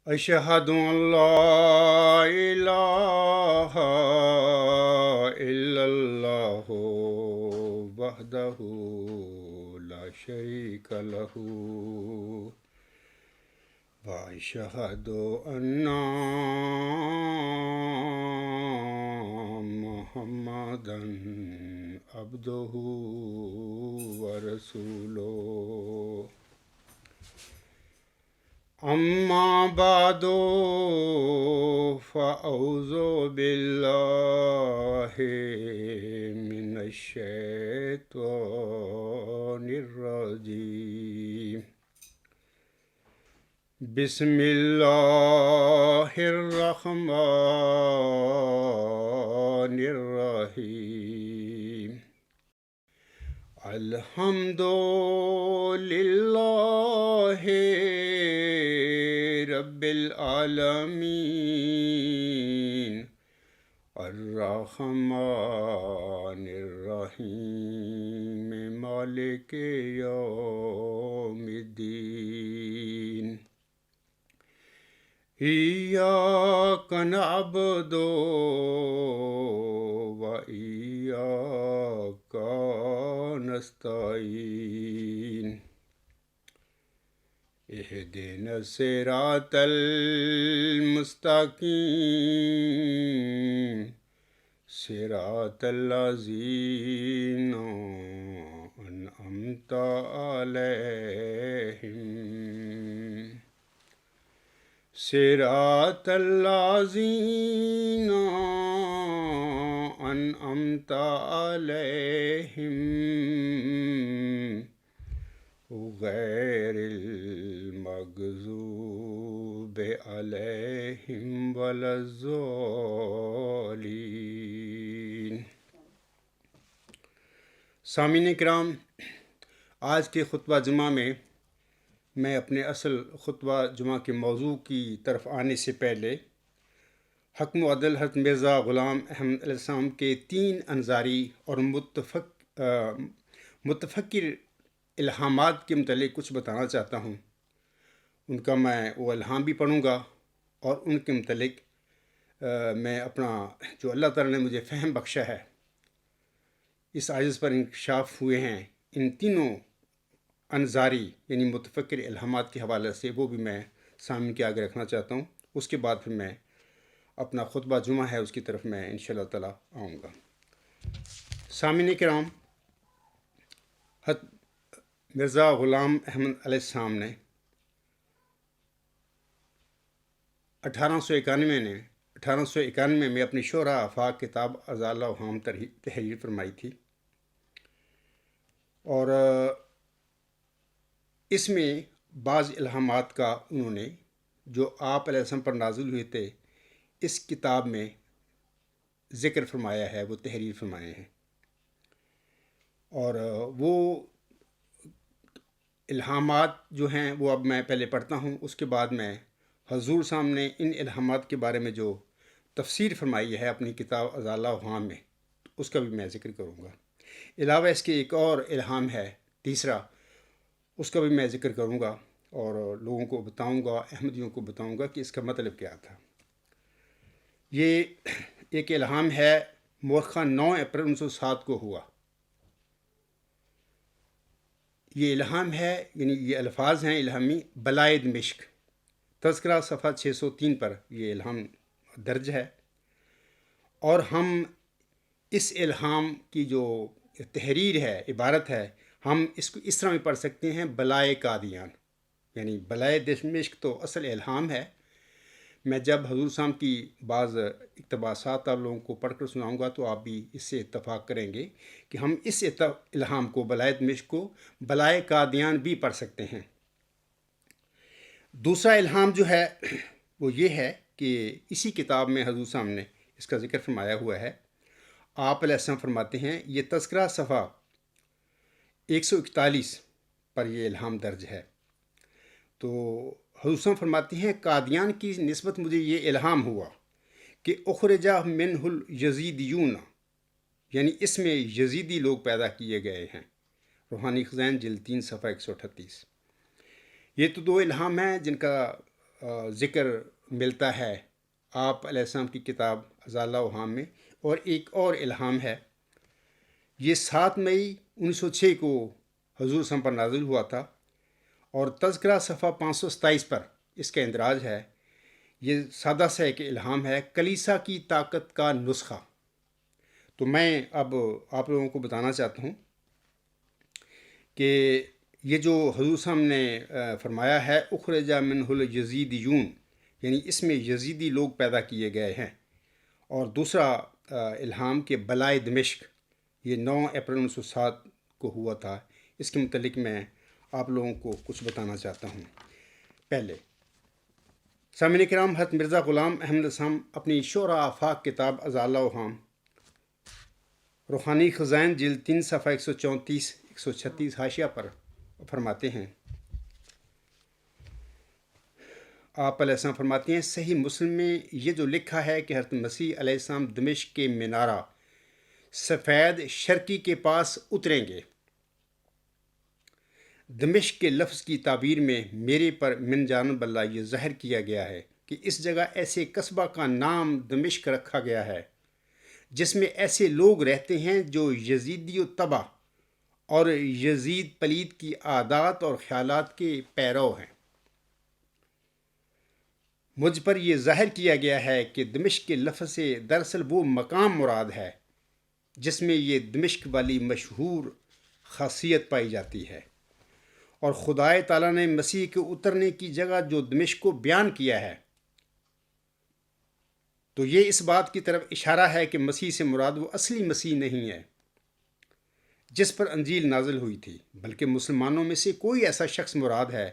أشهد أن لا إله إلا الله وحده لا شريك له وأشهد أن محمدا عبده ورسوله أما بعد فأعوذ بالله من الشيطان الرجيم بسم الله الرحمن الرحيم الحمد لله رب العالمين الرحمن الرحيم مالك يوم الدين إياك نعبد وإياك نستعين اهدنا الصراط المستقيم صراط الذين أنعمت عليهم صراط الذين أنعمت عليهم غير المغضوب عليهم ولا الضالين۔ سامعین کرام، آج کے خطبہ جمعہ میں میں اپنے اصل خطبہ جمعہ کے موضوع کی طرف آنے سے پہلے حکم و عدل حضرت مرزا غلام احمد علیہ السلام کے 3 انظاری اور متفکر الہامات کے متعلق کچھ بتانا چاہتا ہوں۔ ان کا میں وہ الہام بھی پڑھوں گا اور ان کے متعلق میں اپنا جو اللہ تعالیٰ نے مجھے فہم بخشا ہے، اس عاجز پر انکشاف ہوئے ہیں، ان تینوں انظاری یعنی متفکر الہامات کے حوالے سے وہ بھی میں سامنے کے آگے رکھنا چاہتا ہوں۔ اس کے بعد پھر میں اپنا خطبہ جمعہ ہے اس کی طرف میں انشاءاللہ تعالیٰ آؤں گا۔ سامعین کرام، حضرت مرزا غلام احمد علیہ السلام نے 1891 میں اپنی شعراء آفاق کتاب ازالہ وہام تحریر فرمائی تھی، اور اس میں بعض الہامات کا انہوں نے جو آپ علیہ السلام پر نازل ہوئے تھے اس کتاب میں ذکر فرمایا ہے، وہ تحریر فرمائے ہیں، اور وہ الہامات جو ہیں وہ اب میں پہلے پڑھتا ہوں، اس کے بعد میں حضور سامنے ان الہامات کے بارے میں جو تفسیر فرمائی ہے اپنی کتاب ازالہ وہام میں، اس کا بھی میں ذکر کروں گا۔ علاوہ اس کے ایک اور الہام ہے تیسرا، اس کا بھی میں ذکر کروں گا اور لوگوں کو بتاؤں گا، احمدیوں کو بتاؤں گا کہ اس کا مطلب کیا تھا۔ یہ ایک الہام ہے مورخہ 9 اپریل 1907 کو ہوا۔ یہ الہام ہے، یعنی یہ الفاظ ہیں الہامی: بلائے دمشق، تذکرہ صفحہ 603 پر یہ الہام درج ہے، اور ہم اس الہام کی جو تحریر ہے، عبارت ہے، ہم اس کو اس طرح بھی پڑھ سکتے ہیں: بلائے قادیان، یعنی بلائے دمشق تو اصل الہام ہے۔ میں جب حضور صاحب کی بعض اقتباسات آپ لوگوں کو پڑھ کر سناؤں گا تو آپ بھی اس سے اتفاق کریں گے کہ ہم اس الہام کو، بلائے دمشق کو، بلائے قادیان بھی پڑھ سکتے ہیں۔ دوسرا الہام جو ہے وہ یہ ہے کہ اسی کتاب میں حضور صاحب نے اس کا ذکر فرمایا ہوا ہے۔ آپ علیہ السلام فرماتے ہیں، یہ تذکرہ صفحہ 141 پر یہ الہام درج ہے۔ تو حضور صاحب فرماتے ہیں، قادیان کی نسبت مجھے یہ الہام ہوا کہ اخرجہ منہ الیزیدیون، یعنی اس میں یزیدی لوگ پیدا کیے گئے ہیں۔ روحانی خزائن جلد 3 صفحہ 138۔ یہ تو 2 الہام ہیں جن کا ذکر ملتا ہے آپ علیہ السلام کی کتاب ازالہ اوہام میں، اور ایک اور الہام ہے۔ یہ 7 مئی 1906 کو حضور صلی اللہ علیہ وسلم پر نازل ہوا تھا، اور تذکرہ صفحہ 527 پر اس کا اندراج ہے۔ یہ سادہ سا ایک الہام ہے، کلیسا کی طاقت کا نسخہ۔ تو میں اب آپ لوگوں کو بتانا چاہتا ہوں کہ یہ جو حضور صلی اللہ علیہ وسلم نے فرمایا ہے اخرج منہ الیزیدیون، یعنی اس میں یزیدی لوگ پیدا کیے گئے ہیں۔ اور دوسرا الہام کہ بلائے دمشق، یہ 9 اپریل 1907 کو ہوا تھا۔ اس کے متعلق میں آپ لوگوں کو کچھ بتانا چاہتا ہوں۔ پہلے سامعین کرام، حضرت مرزا غلام احمد الاسلام اپنی شعراء آفاق کتاب ازالہ اوہام، روحانی خزائن جلد 3 صفحہ 134 136 حاشیہ پر فرماتے ہیں، آپ علیہ السلام فرماتے ہیں صحیح مسلم میں یہ جو لکھا ہے کہ حضرت مسیح علیہ السلام دمشق کے منارہ سفید شرقی کے پاس اتریں گے۔ دمشق کے لفظ کی تعبیر میں میرے پر من جانب اللہ یہ ظاہر کیا گیا ہے کہ اس جگہ ایسے قصبہ کا نام دمشق رکھا گیا ہے جس میں ایسے لوگ رہتے ہیں جو یزیدی و طبع اور یزید پلید کی عادات اور خیالات کے پیرو ہیں۔ مجھ پر یہ ظاہر کیا گیا ہے کہ دمشق کے لفظ سے دراصل وہ مقام مراد ہے جس میں یہ دمشق والی مشہور خاصیت پائی جاتی ہے، اور خدائے تعالیٰ نے مسیح کے اترنے کی جگہ جو دمشق کو بیان کیا ہے، تو یہ اس بات کی طرف اشارہ ہے کہ مسیح سے مراد وہ اصلی مسیح نہیں ہے جس پر انجیل نازل ہوئی تھی، بلکہ مسلمانوں میں سے کوئی ایسا شخص مراد ہے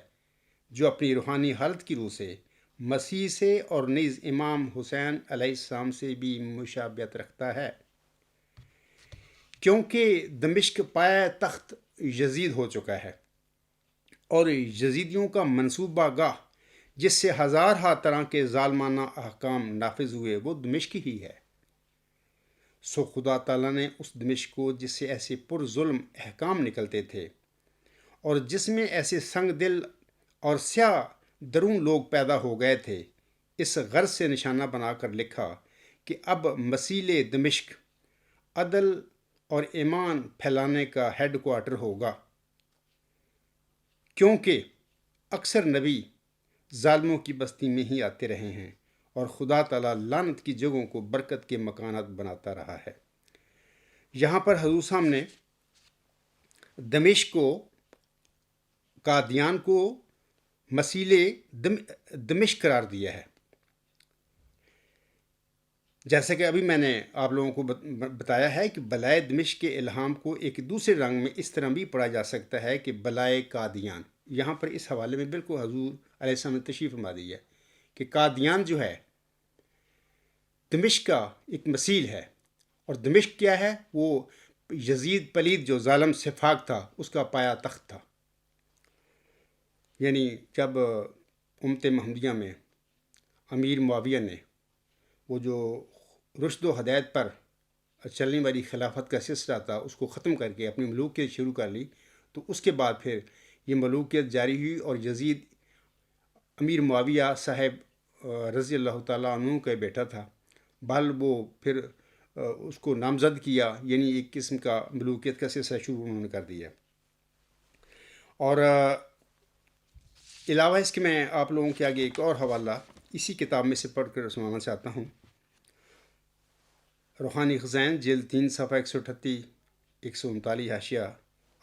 جو اپنی روحانی حالت کی روح سے مسیح سے اور نیز امام حسین علیہ السلام سے بھی مشابہت رکھتا ہے، کیونکہ دمشق پایہ تخت یزید ہو چکا ہے، اور یزیدیوں کا منصوبہ گاہ جس سے ہزارہا طرح کے ظالمانہ احکام نافذ ہوئے وہ دمشق ہی ہے۔ سو خدا تعالیٰ نے اس دمشق کو جس سے ایسے پر ظلم احکام نکلتے تھے اور جس میں ایسے سنگ دل اور سیاہ درون لوگ پیدا ہو گئے تھے، اس غرض سے نشانہ بنا کر لکھا کہ اب مسیل دمشق عدل اور ایمان پھیلانے کا ہیڈ کوارٹر ہوگا، کیونکہ اکثر نبی ظالموں کی بستی میں ہی آتے رہے ہیں اور خدا تعالیٰ لعنت کی جگہوں کو برکت کے مکانات بناتا رہا ہے۔ یہاں پر حضور صاحب نے دمشق کو، قادیان کو مسیل دمشق قرار دیا ہے، جیسا کہ ابھی میں نے آپ لوگوں کو بتایا ہے کہ بلائے دمشق کے الہام کو ایک دوسرے رنگ میں اس طرح بھی پڑھا جا سکتا ہے کہ بلائے قادیان۔ یہاں پر اس حوالے میں بالکل حضور علیہ السلام نے تشریف فرما دی ہے کہ قادیان جو ہے دمشق کا ایک مثیل ہے، اور دمشق کیا ہے؟ وہ یزید پلید جو ظالم سفاق تھا اس کا پایا تخت تھا۔ یعنی جب امت محمدیہ میں امیر معاویہ نے وہ جو رشد و ہدایت پر چلنے والی خلافت کا سلسلہ تھا اس کو ختم کر کے اپنی ملوکیت شروع کر لی، تو اس کے بعد پھر یہ ملوکیت جاری ہوئی، اور یزید امیر معاویہ صاحب رضی اللہ تعالیٰ عنہ کا بیٹا تھا، بال وہ پھر اس کو نامزد کیا، یعنی ایک قسم کا ملوکیت کا سلسلہ شروع انہوں نے کر دیا۔ اور علاوہ اس کے میں آپ لوگوں کے آگے ایک اور حوالہ اسی کتاب میں سے پڑھ کر سنانا چاہتا ہوں۔ روحانی خزائن جلد 3 صفحہ 138 139 حاشیہ،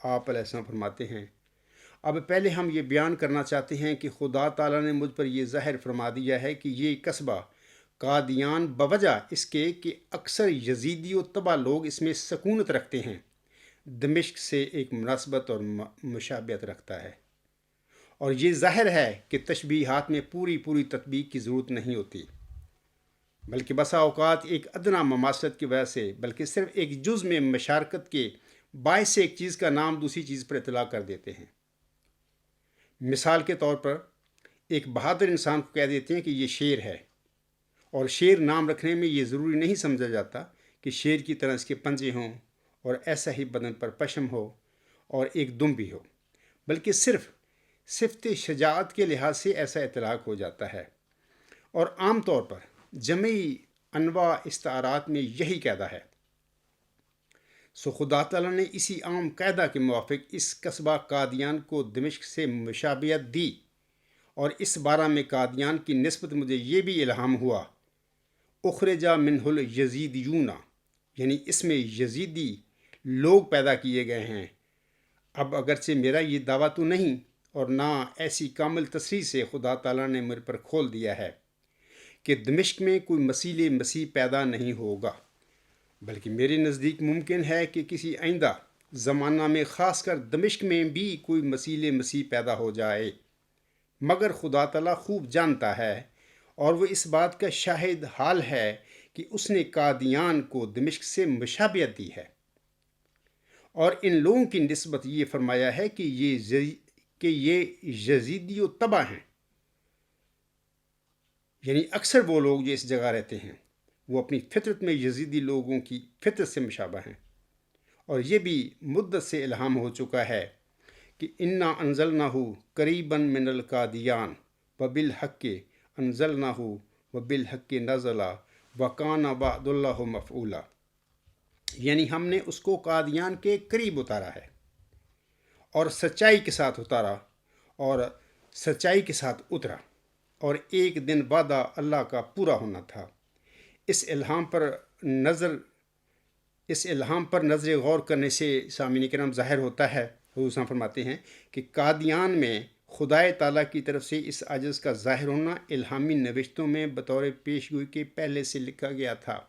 آپ علیہ السلام فرماتے ہیں، اب پہلے ہم یہ بیان کرنا چاہتے ہیں کہ خدا تعالیٰ نے مجھ پر یہ ظاہر فرما دیا ہے کہ یہ قصبہ قادیان بوجہ اس کے کہ اکثر یزیدی و طبع لوگ اس میں سکونت رکھتے ہیں، دمشق سے ایک مناسبت اور مشابہت رکھتا ہے، اور یہ ظاہر ہے کہ تشبیہات میں پوری تطبیق کی ضرورت نہیں ہوتی، بلکہ بسا اوقات ایک ادنا مماثلت کی وجہ سے، بلکہ صرف ایک جز میں مشارکت کے باعث سے ایک چیز کا نام دوسری چیز پر اطلاق کر دیتے ہیں۔ مثال کے طور پر ایک بہادر انسان کو کہہ دیتے ہیں کہ یہ شیر ہے، اور شیر نام رکھنے میں یہ ضروری نہیں سمجھا جاتا کہ شیر کی طرح اس کے پنجے ہوں اور ایسا ہی بدن پر پشم ہو اور ایک دم بھی ہو، بلکہ صرف صفت شجاعت کے لحاظ سے ایسا اطلاق ہو جاتا ہے، اور عام طور پر جمعی انواع استعارات میں یہی قاعدہ ہے۔ سو خدا تعالیٰ نے اسی عام قاعدہ کے موافق اس قصبہ قادیان کو دمشق سے مشابہت دی، اور اس بارہ میں قادیان کی نسبت مجھے یہ بھی الہام ہوا، اخرجا منہ الیزیدیون، یعنی اس میں یزیدی لوگ پیدا کیے گئے ہیں۔ اب اگرچہ میرا یہ دعویٰ تو نہیں، اور نہ ایسی کامل تصریح سے خدا تعالیٰ نے مجھ پر کھول دیا ہے کہ دمشق میں کوئی مسیح مسیح پیدا نہیں ہوگا، بلکہ میرے نزدیک ممکن ہے کہ کسی آئندہ زمانہ میں خاص کر دمشق میں بھی کوئی مسیح مسیح پیدا ہو جائے، مگر خدا تعالیٰ خوب جانتا ہے، اور وہ اس بات کا شاہد حال ہے کہ اس نے قادیان کو دمشق سے مشابہت دی ہے، اور ان لوگوں کی نسبت یہ فرمایا ہے کہ یہ یزیدی و تبع ہیں، یعنی اکثر وہ لوگ جو اس جگہ رہتے ہیں وہ اپنی فطرت میں یزیدی لوگوں کی فطرت سے مشابہ ہیں، اور یہ بھی مدت سے الہام ہو چکا ہے کہ انا انزلناہ قریبا من القادیان وبالحق انزلناہ وبالحق نزل وکان وعد اللہ مفعولا، یعنی ہم نے اس کو قادیان کے قریب اتارا ہے اور سچائی کے ساتھ اتارا اور سچائی کے ساتھ اترا، اور ایک دن وعدہ اللہ کا پورا ہونا تھا۔ اس الہام پر نظر غور کرنے سے سامعین کرام ظاہر ہوتا ہے، حضور صاحب فرماتے ہیں کہ قادیان میں خدائے تعالیٰ کی طرف سے اس عجز کا ظاہر ہونا الہامی نوشتوں میں بطور پیشگوئی کے پہلے سے لکھا گیا تھا۔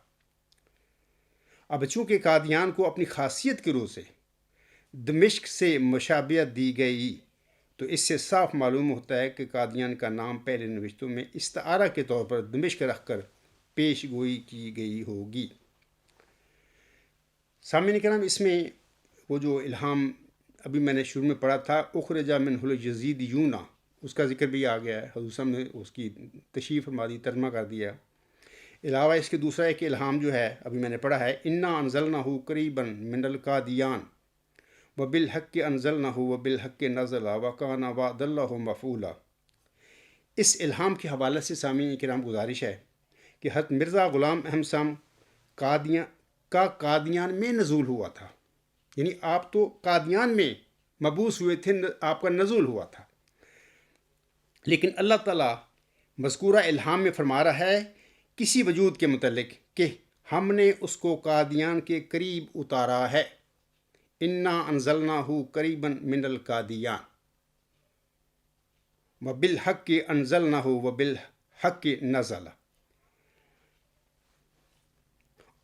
اب چونکہ قادیان کو اپنی خاصیت کے روح سے دمشق سے مشابہت دی گئی، تو اس سے صاف معلوم ہوتا ہے کہ قادیان کا نام پہلے نوشتوں میں استعارہ کے طور پر دمشق رکھ کر پیش گوئی کی گئی ہوگی۔ سامعین کرام، اس میں وہ جو الہام ابھی میں نے شروع میں پڑھا تھا، اخرجا منہ الیزیدیون، اس کا ذکر بھی آ گیا ہے، حضور صاحب نے اس کی تشریح فرما دی، ترجمہ کر دیا۔ علاوہ اس کے دوسرا ایک الہام جو ہے ابھی میں نے پڑھا ہے، انا انزلناہ قریبا من القادیان وبالحق انزلناہ وبالحق نزل وکان وعد اللہ مفعولا۔ اس الہام کے حوالے سے سامعین کرام گزارش ہے کہ حضرت مرزا غلام احمد صاحب قادیان میں نزول ہوا تھا، یعنی آپ تو قادیان میں مبعوث ہوئے تھے، آپ کا نزول ہوا تھا، لیکن اللہ تعالیٰ مذکورہ الہام میں فرما رہا ہے کسی وجود کے متعلق کہ ہم نے اس کو قادیان کے قریب اتارا ہے، انا انزلناہ قریبا من القادیان وبالحق انزلناہ وبالحق نزل،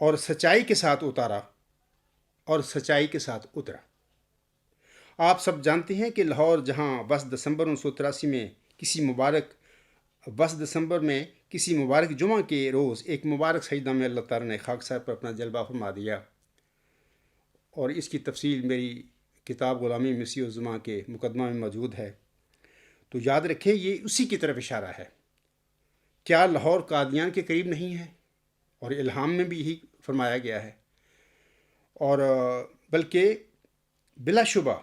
اور سچائی کے ساتھ اتارا اور سچائی کے ساتھ اترا۔ آپ سب جانتے ہیں کہ لاہور جہاں 10 دسمبر 1983 میں کسی مبارک جمعہ کے روز ایک مبارک سجدہ میں اللہ تعالیٰ نے خاک صاحب پر اپنا جلوہ فرما دیا، اور اس کی تفصیل میری کتاب غلامی مسیح الزماں کے مقدمہ میں موجود ہے، تو یاد رکھیں یہ اسی کی طرف اشارہ ہے۔ کیا لاہور قادیان کے قریب نہیں ہے؟ اور الہام میں بھی یہی فرمایا گیا ہے، اور بلکہ بلا شبہ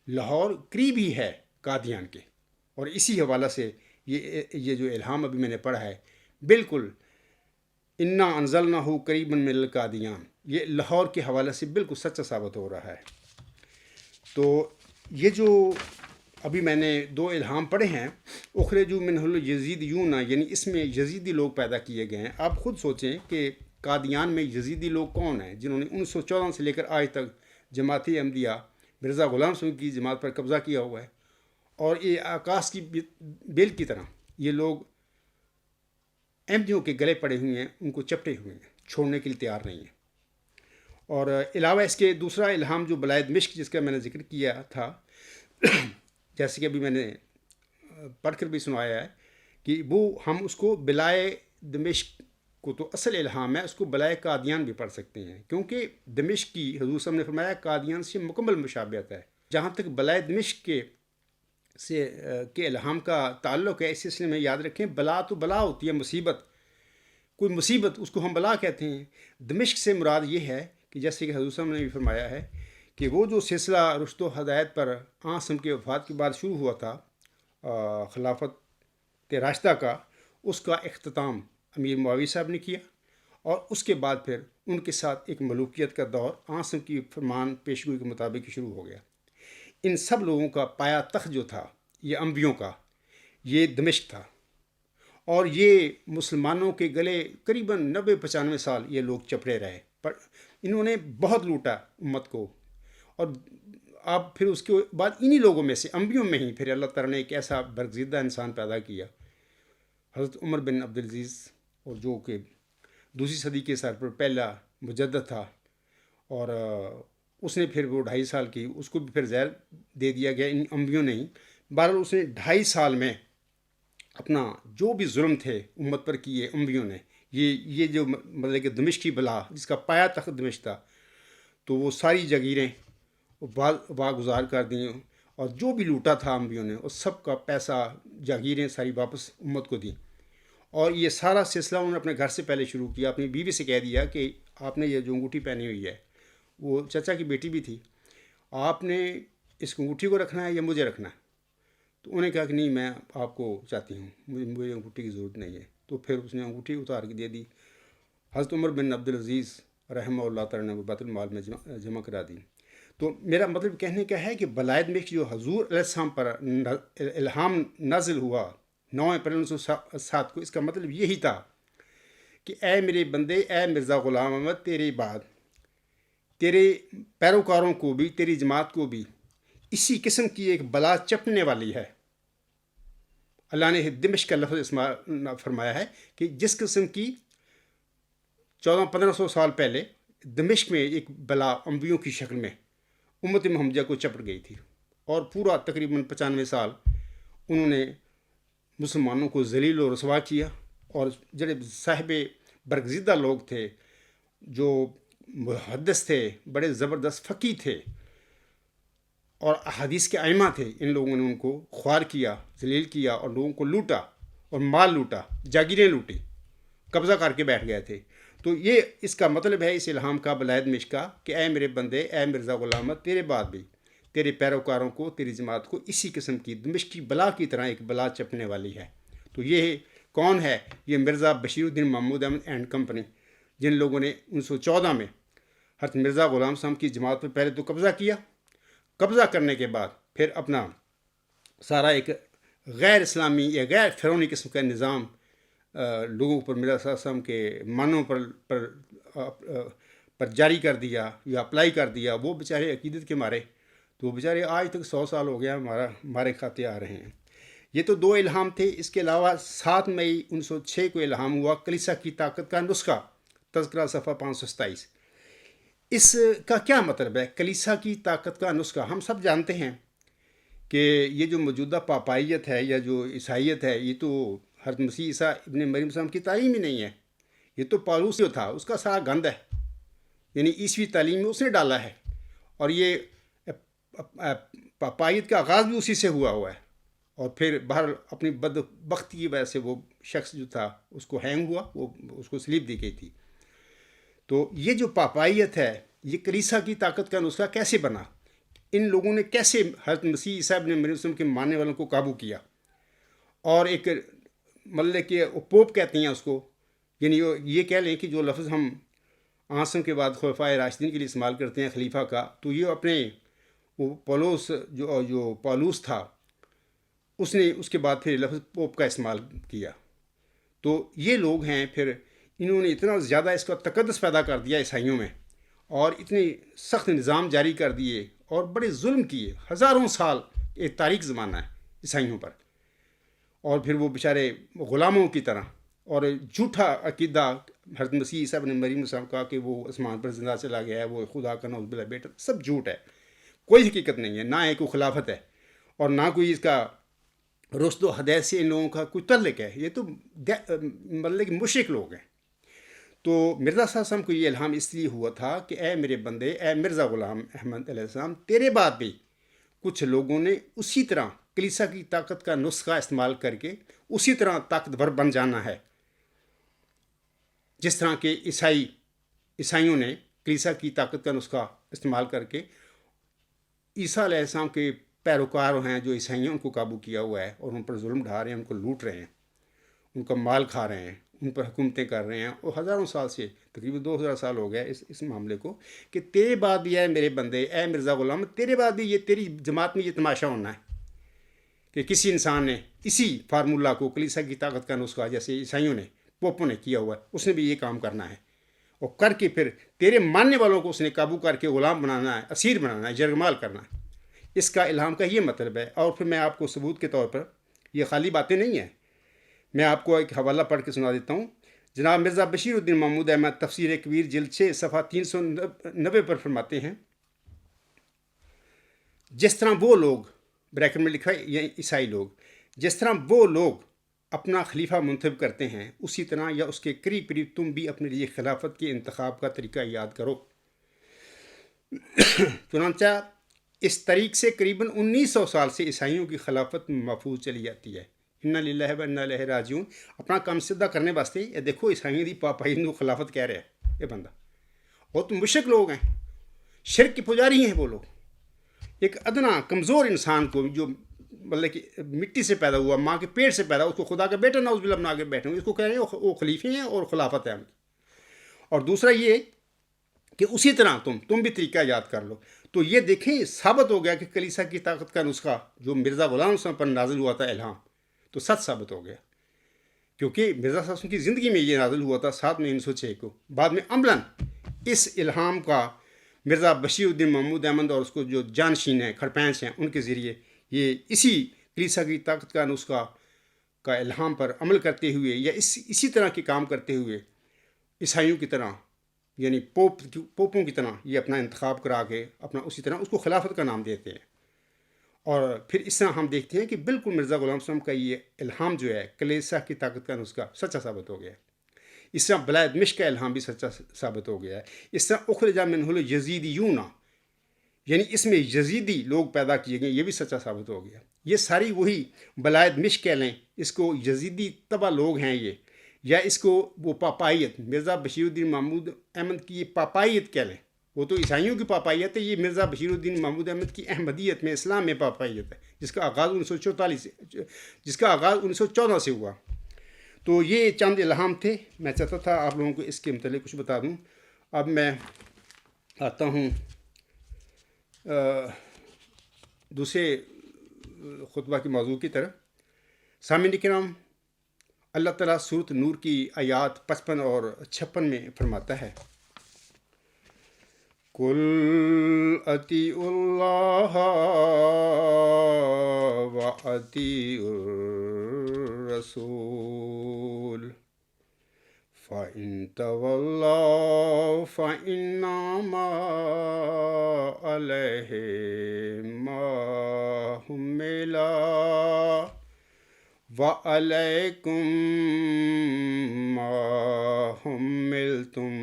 لاہور قریب ہی ہے قادیان کے، اور اسی حوالہ سے یہ جو الہام ابھی میں نے پڑھا ہے بالکل انا انزلناہ قریبا من القادیان، یہ لاہور کے حوالے سے بالکل سچا ثابت ہو رہا ہے۔ تو یہ جو ابھی میں نے 2 الہام پڑھے ہیں، اخرجوا منہ الیزیدیون، یعنی اس میں یزیدی لوگ پیدا کیے گئے ہیں۔ آپ خود سوچیں کہ قادیان میں یزیدی لوگ کون ہیں جنہوں نے 1914 سے لے کر آج تک جماعت احمدیہ مرزا غلام صاحب کی جماعت پر قبضہ کیا ہوا ہے، اور یہ آکاش کی بیل کی طرح یہ لوگ احمدیوں کے گلے پڑے ہوئے ہیں، ان کو چپٹے ہوئے ہیں، چھوڑنے کے لیے تیار نہیں ہیں۔ اور علاوہ اس کے دوسرا الہام جو بلائے دمشق جس کا میں نے ذکر کیا تھا، جیسے کہ ابھی میں نے پڑھ کر بھی سنایا ہے کہ وہ ہم اس کو بلائے دمشق کو تو اصل الہام ہے، اس کو بلائے قادیان بھی پڑھ سکتے ہیں، کیونکہ دمشق کی حضور صاحب نے فرمایا قادیان سے مکمل مشابہت ہے۔ جہاں تک بلائے دمشق کے الہام کا تعلق ہے، اس سلسلے میں یاد رکھیں بلا تو بلا ہوتی ہے، مصیبت، کوئی مصیبت اس کو ہم بلا کہتے ہیں۔ دمشق سے مراد یہ ہے کہ جیسے کہ حضور صاحب نے بھی فرمایا ہے کہ وہ جو سلسلہ رشد و ہدایت پر آن کے وفات کے بعد شروع ہوا تھا، خلافت راشدہ کا، اس کا اختتام امیر معاویہ صاحب نے کیا، اور اس کے بعد پھر ان کے ساتھ ایک ملوکیت کا دور آن کی فرمان پیشگوئی کے مطابق شروع ہو گیا۔ ان سب لوگوں کا پایا تخت جو تھا یہ انبیوں کا، یہ دمشق تھا، اور یہ مسلمانوں کے گلے قریباً 90-95 سال یہ لوگ چپڑے رہے، پر انہوں نے بہت لوٹا امت کو۔ اور اب پھر اس کے بعد انہی لوگوں میں سے، انبیوں میں ہی، پھر اللہ تعالیٰ نے ایک ایسا برگزیدہ انسان پیدا کیا، حضرت عمر بن عبدالعزیز، اور جو کہ دوسری صدی کے سر پر پہلا مجدد تھا، اور اس نے پھر وہ 2.5 سال کی، اس کو بھی پھر زہر دے دیا گیا ان انبیوں نے ہی۔ بہرحال اس نے 2.5 سال میں اپنا جو بھی ظلم تھے امت پر کیے انبیوں نے، یہ جو مطلب کہ دمشقی بلا جس کا پایا تخت دمشق تھا، تو وہ ساری جاگیریں واگزار کر دیں، اور جو بھی لوٹا تھا انبیوں نے اس سب کا پیسہ، جاگیریں ساری واپس امت کو دیں۔ اور یہ سارا سلسلہ انہوں نے اپنے گھر سے پہلے شروع کیا، اپنی بیوی سے کہہ دیا کہ آپ نے یہ جو انگوٹھی پہنی ہوئی ہے، وہ چچا کی بیٹی بھی تھی، آپ نے اس انگوٹھی کو رکھنا ہے یا مجھے رکھنا ہے؟ تو انہوں نے کہا کہ نہیں، میں آپ کو چاہتی ہوں، مجھے انگوٹھی کی ضرورت نہیں ہے۔ تو پھر اس نے انگوٹھی اتار کے دے دی۔ حضرت عمر بن عبدالعزیز رحمہ اللہ تعالیٰ نے وہ بیت المال میں جمع کرا دی۔ تو میرا مطلب کہنے کا ہے کہ بلائد میں جو حضور علیہ السلام پر الہام نازل ہوا 9 اپریل 1907 کو، اس کا مطلب یہی تھا کہ اے میرے بندے، اے مرزا غلام احمد، تیرے بعد تیرے پیروکاروں کو بھی، تیری جماعت کو بھی اسی قسم کی ایک بلا چپنے والی ہے۔ اللہ نے دمشق کا لفظ فرمایا ہے کہ جس قسم کی 1400-1500 سال پہلے دمشق میں ایک بلا انبیوں کی شکل میں امت محمدیہ کو چپٹ گئی تھی، اور پورا تقریباً 95 سال انہوں نے مسلمانوں کو ذلیل و رسوا کیا، اور جڑے صاحب برگزیدہ لوگ تھے، جو محدث تھے، بڑے زبردست فقی تھے اور احادیث کے ائمہ تھے، ان لوگوں نے ان کو خوار کیا، ذلیل کیا، اور لوگوں کو لوٹا، اور مال لوٹا، جاگیریں لوٹی، قبضہ کر کے بیٹھ گئے تھے۔ تو یہ اس کا مطلب ہے اس الہام کا، بلائد مشق کا، کہ اے میرے بندے، اے مرزا غلام، تیرے بعد بھی تیرے پیروکاروں کو، تیری جماعت کو اسی قسم کی دمشقی بلا کی طرح ایک بلا چپنے والی ہے۔ تو یہ کون ہے؟ یہ مرزا بشیر الدین محمود احمد اینڈ کمپنی، جن لوگوں نے 1914 میں حضرت مرزا غلام صاحب کی جماعت پر پہلے تو قبضہ کیا، قبضہ کرنے کے بعد پھر اپنا سارا ایک غیر اسلامی یا غیر فرعونی قسم کا نظام لوگوں پر، مرزا صاحب وسلم کے معنوں پر جاری کر دیا یا اپلائی کر دیا۔ وہ بیچارے عقیدت کے مارے، تو وہ بیچارے آج تک 100 سال ہو گیا ہمارے کھاتے آ رہے ہیں۔ یہ تو 2 الہام تھے۔ اس کے علاوہ 7 مئی 1906 کو الہام ہوا کلیسا کی طاقت کا نسخہ، تذکرہ صفحہ 527۔ اس کا کیا مطلب ہے، کلیسا کی طاقت کا نسخہ؟ ہم سب جانتے ہیں کہ یہ جو موجودہ پاپائیت ہے یا جو عیسائیت ہے، یہ تو حضرت مسیح عیسیٰ ابن مریم السلام کی تعلیم ہی نہیں ہے، یہ تو پالوس جو تھا اس کا سارا گند ہے، یعنی عیسوی تعلیم میں اس نے ڈالا ہے، اور یہ پاپائیت کا آغاز بھی اسی سے ہوا ہے، اور پھر باہر اپنی بدبختی کی وجہ سے وہ شخص جو تھا اس کو ہینگ ہوا، وہ اس کو سلیپ دی گئی تھی۔ تو یہ جو پاپائیت ہے، یہ کلیسا کی طاقت کا نسخہ کیسے بنا؟ ان لوگوں نے کیسے حضرت مسیح عیسیٰ ابن مریم السلام کے ماننے والوں کو قابو کیا؟ اور ایک مطلب کہ پوپ کہتے ہیں اس کو، یعنی یہ کہہ لیں کہ جو لفظ ہم آسم کے بعد خلفائے راشدین کے لیے استعمال کرتے ہیں خلیفہ کا، تو یہ اپنے وہ پولوس جو پالوس تھا، اس نے اس کے بعد پھر لفظ پوپ کا استعمال کیا۔ تو یہ لوگ ہیں، پھر انہوں نے اتنا زیادہ اس کا تقدس پیدا کر دیا عیسائیوں میں، اور اتنے سخت نظام جاری کر دیے، اور بڑے ظلم کیے، ہزاروں سال ایک تاریخ زمانہ ہے عیسائیوں پر، اور پھر وہ بیچارے غلاموں کی طرح، اور جھوٹا عقیدہ حضرت مسیح عیسیٰ ابن مریم السلام کا کہ وہ آسمان پر زندہ چلا گیا ہے، وہ خدا کا نعوذ باللہ بیٹا، سب جھوٹ ہے، کوئی حقیقت نہیں ہے، نہ ایک کوئی خلافت ہے، اور نہ کوئی اس کا رشد و ہدایت سے ان لوگوں کا کوئی تعلق ہے۔ یہ تو مطلب کہ مشرک لوگ ہیں۔ تو مرزا صاحب وسلم کو یہ الہام اس لیے ہوا تھا کہ اے میرے بندے، اے مرزا غلام احمد علیہ السلام، تیرے بعد بھی کچھ لوگوں نے اسی طرح کلیسا کی طاقت کا نسخہ استعمال کر کے اسی طرح طاقتور بن جانا ہے، جس طرح کہ عیسائیوں نے کلیسا کی طاقت کا نسخہ استعمال کر کے عیسیٰ علیہ السلام کے پیروکار ہیں جو عیسائیوں ان کو قابو کیا ہوا ہے اور ان پر ظلم ڈھا رہے ہیں، ان کو لوٹ رہے ہیں، ان کا مال کھا رہے ہیں، ان پر حکومتیں کر رہے ہیں، اور ہزاروں سال سے تقریباً 2000 سال ہو گئے اس معاملے کو کہ تیرے بعد بھی اے میرے بندے، اے مرزا غلام، تیرے بعد بھی یہ تیری جماعت میں یہ تماشا ہونا ہے کہ کسی انسان نے اسی فارمولہ کو، کلیسا کی طاقت کا نسخہ جیسے عیسائیوں نے، پوپوں نے کیا ہوا ہے، اس نے بھی یہ کام کرنا ہے اور کر کے پھر تیرے ماننے والوں کو اس نے قابو کر کے غلام بنانا ہے، اسیر بنانا ہے، جرگمال کرنا ہے۔ اس کا الہام کا یہ مطلب ہے۔ اور پھر میں آپ کو ثبوت کے طور پر، یہ خالی باتیں نہیں ہیں، میں آپ کو ایک حوالہ پڑھ کے سنا دیتا ہوں۔ جناب مرزا بشیر الدین محمود احمد تفسیر کبیر جلد 6 صفحہ 390 پر فرماتے ہیں، جس طرح وہ لوگ، بریکٹ میں لکھا ہے یہ عیسائی لوگ، جس طرح وہ لوگ اپنا خلیفہ منتخب کرتے ہیں، اسی طرح یا اس کے قریب قریب تم بھی اپنے لیے خلافت کے انتخاب کا طریقہ یاد کرو۔ چنانچہ اس طریق سے قریباً 1900 سال سے عیسائیوں کی خلافت محفوظ چلی جاتی ہے۔ انا للہ و انا الیہ راجعون۔ اپنا کام سیدھا کرنے واسطے یہ دیکھو عیسائیوں کی پاپائی کو خلافت کہہ رہے ہیں یہ بندہ، اور تم مشرک لوگ ہیں، شرک کے پجاری ہیں وہ لوگ۔ ایک ادنا کمزور انسان کو جو مطلب کہ مٹی سے پیدا ہوا، ماں کے پیٹ سے پیدا، اس کو خدا کا بیٹا نعوذ باللہ بنا کے بیٹھے ہوئے، اس کو کہہ رہے ہیں وہ خلیفے ہیں اور خلافت ہے ان کی۔ اور دوسرا یہ کہ اسی طرح تم بھی طریقہ یاد کر لو۔ تو یہ دیکھیں ثابت ہو گیا کہ کلیسا کی طاقت کا نسخہ جو مرزا غلام حسین پر نازل ہوا تھا الہام، تو سچ ثابت ہو گیا، کیونکہ مرزا صاحب وسلم کی زندگی میں یہ نازل ہوا تھا 7 مئی 1906 کو۔ بعد میں عملاً اس الہام کا مرزا بشیر الدین محمود احمد اور اس کو جو جانشین ہیں، کھڑپینچ ہیں، ان کے ذریعے یہ اسی کلیسا کی طاقت کا نسخہ کا الہام پر عمل کرتے ہوئے یا اسی طرح کے کام کرتے ہوئے عیسائیوں کی طرح، یعنی پوپوں کی طرح یہ اپنا انتخاب کرا کے اپنا اسی طرح اس کو خلافت کا نام دیتے ہیں۔ اور پھر اس طرح ہم دیکھتے ہیں کہ بالکل مرزا غلام صاحب کا یہ الہام جو ہے کلیسا کی طاقت کا نسخہ سچا ثابت ہو گیا ہے۔ اس طرح بلاد مشق کا الہام بھی سچا ثابت ہو گیا ہے۔ اس طرح اخرج منہ الیزیدیون، یعنی اس میں یزیدی لوگ پیدا کیے گئے، یہ بھی سچا ثابت ہو گیا۔ یہ ساری وہی بلاد مشق کہہ لیں، اس کو یزیدی تبع لوگ ہیں یہ، یا اس کو وہ پاپائیت، مرزا بشیر الدین محمود احمد کی یہ پاپائیت کہہ لیں۔ وہ تو عیسائیوں کی پاپائیت ہے، یہ مرزا بشیر الدین محمود احمد کی احمدیت میں، اسلام میں پاپائیت ہے، جس کا آغاز 1914 سے ہوا۔ تو یہ چند الہام تھے، میں چاہتا تھا آپ لوگوں کو اس کے متعلق کچھ بتا دوں۔ اب میں آتا ہوں دوسرے خطبہ کے موضوع کی طرف۔ سامعین کرام، اللہ تعالیٰ سورۃ نور کی آیات 55 اور 56 میں فرماتا ہے، قُلْ اطیعوا اللہ وَاطیعوا الرَّسُولَ فَإِن تَوَلَّوْا فَإِنَّمَا عَلَيْهِ مَا حُمِّلَ وَعَلَيْكُمْ مَا حُمِّلْتُمْ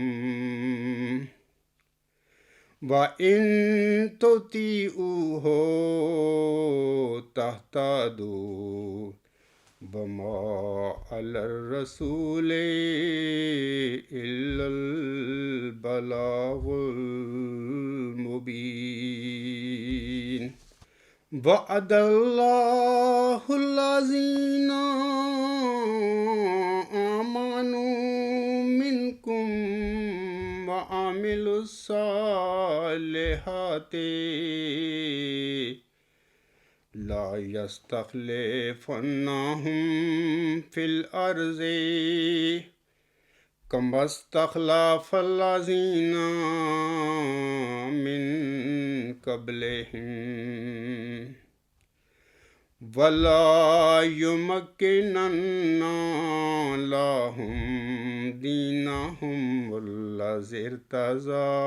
وَإِن تُطِیعُوهُ تَهْتَدُوا وَمَا عَلَى الرَّسُولِ إِلَّا الْبَلَاغُ الْمُبِينُ وَعَدَ اللَّهُ الَّذِينَ آمَنُوا مِنكُمْ وَعَمِلُوا الصَّالِحَاتِ لا يستخلفنهم في الأرض كما استخلف الذين من قبلهم ولا يمكنن لهم دينهم الذي ارتضى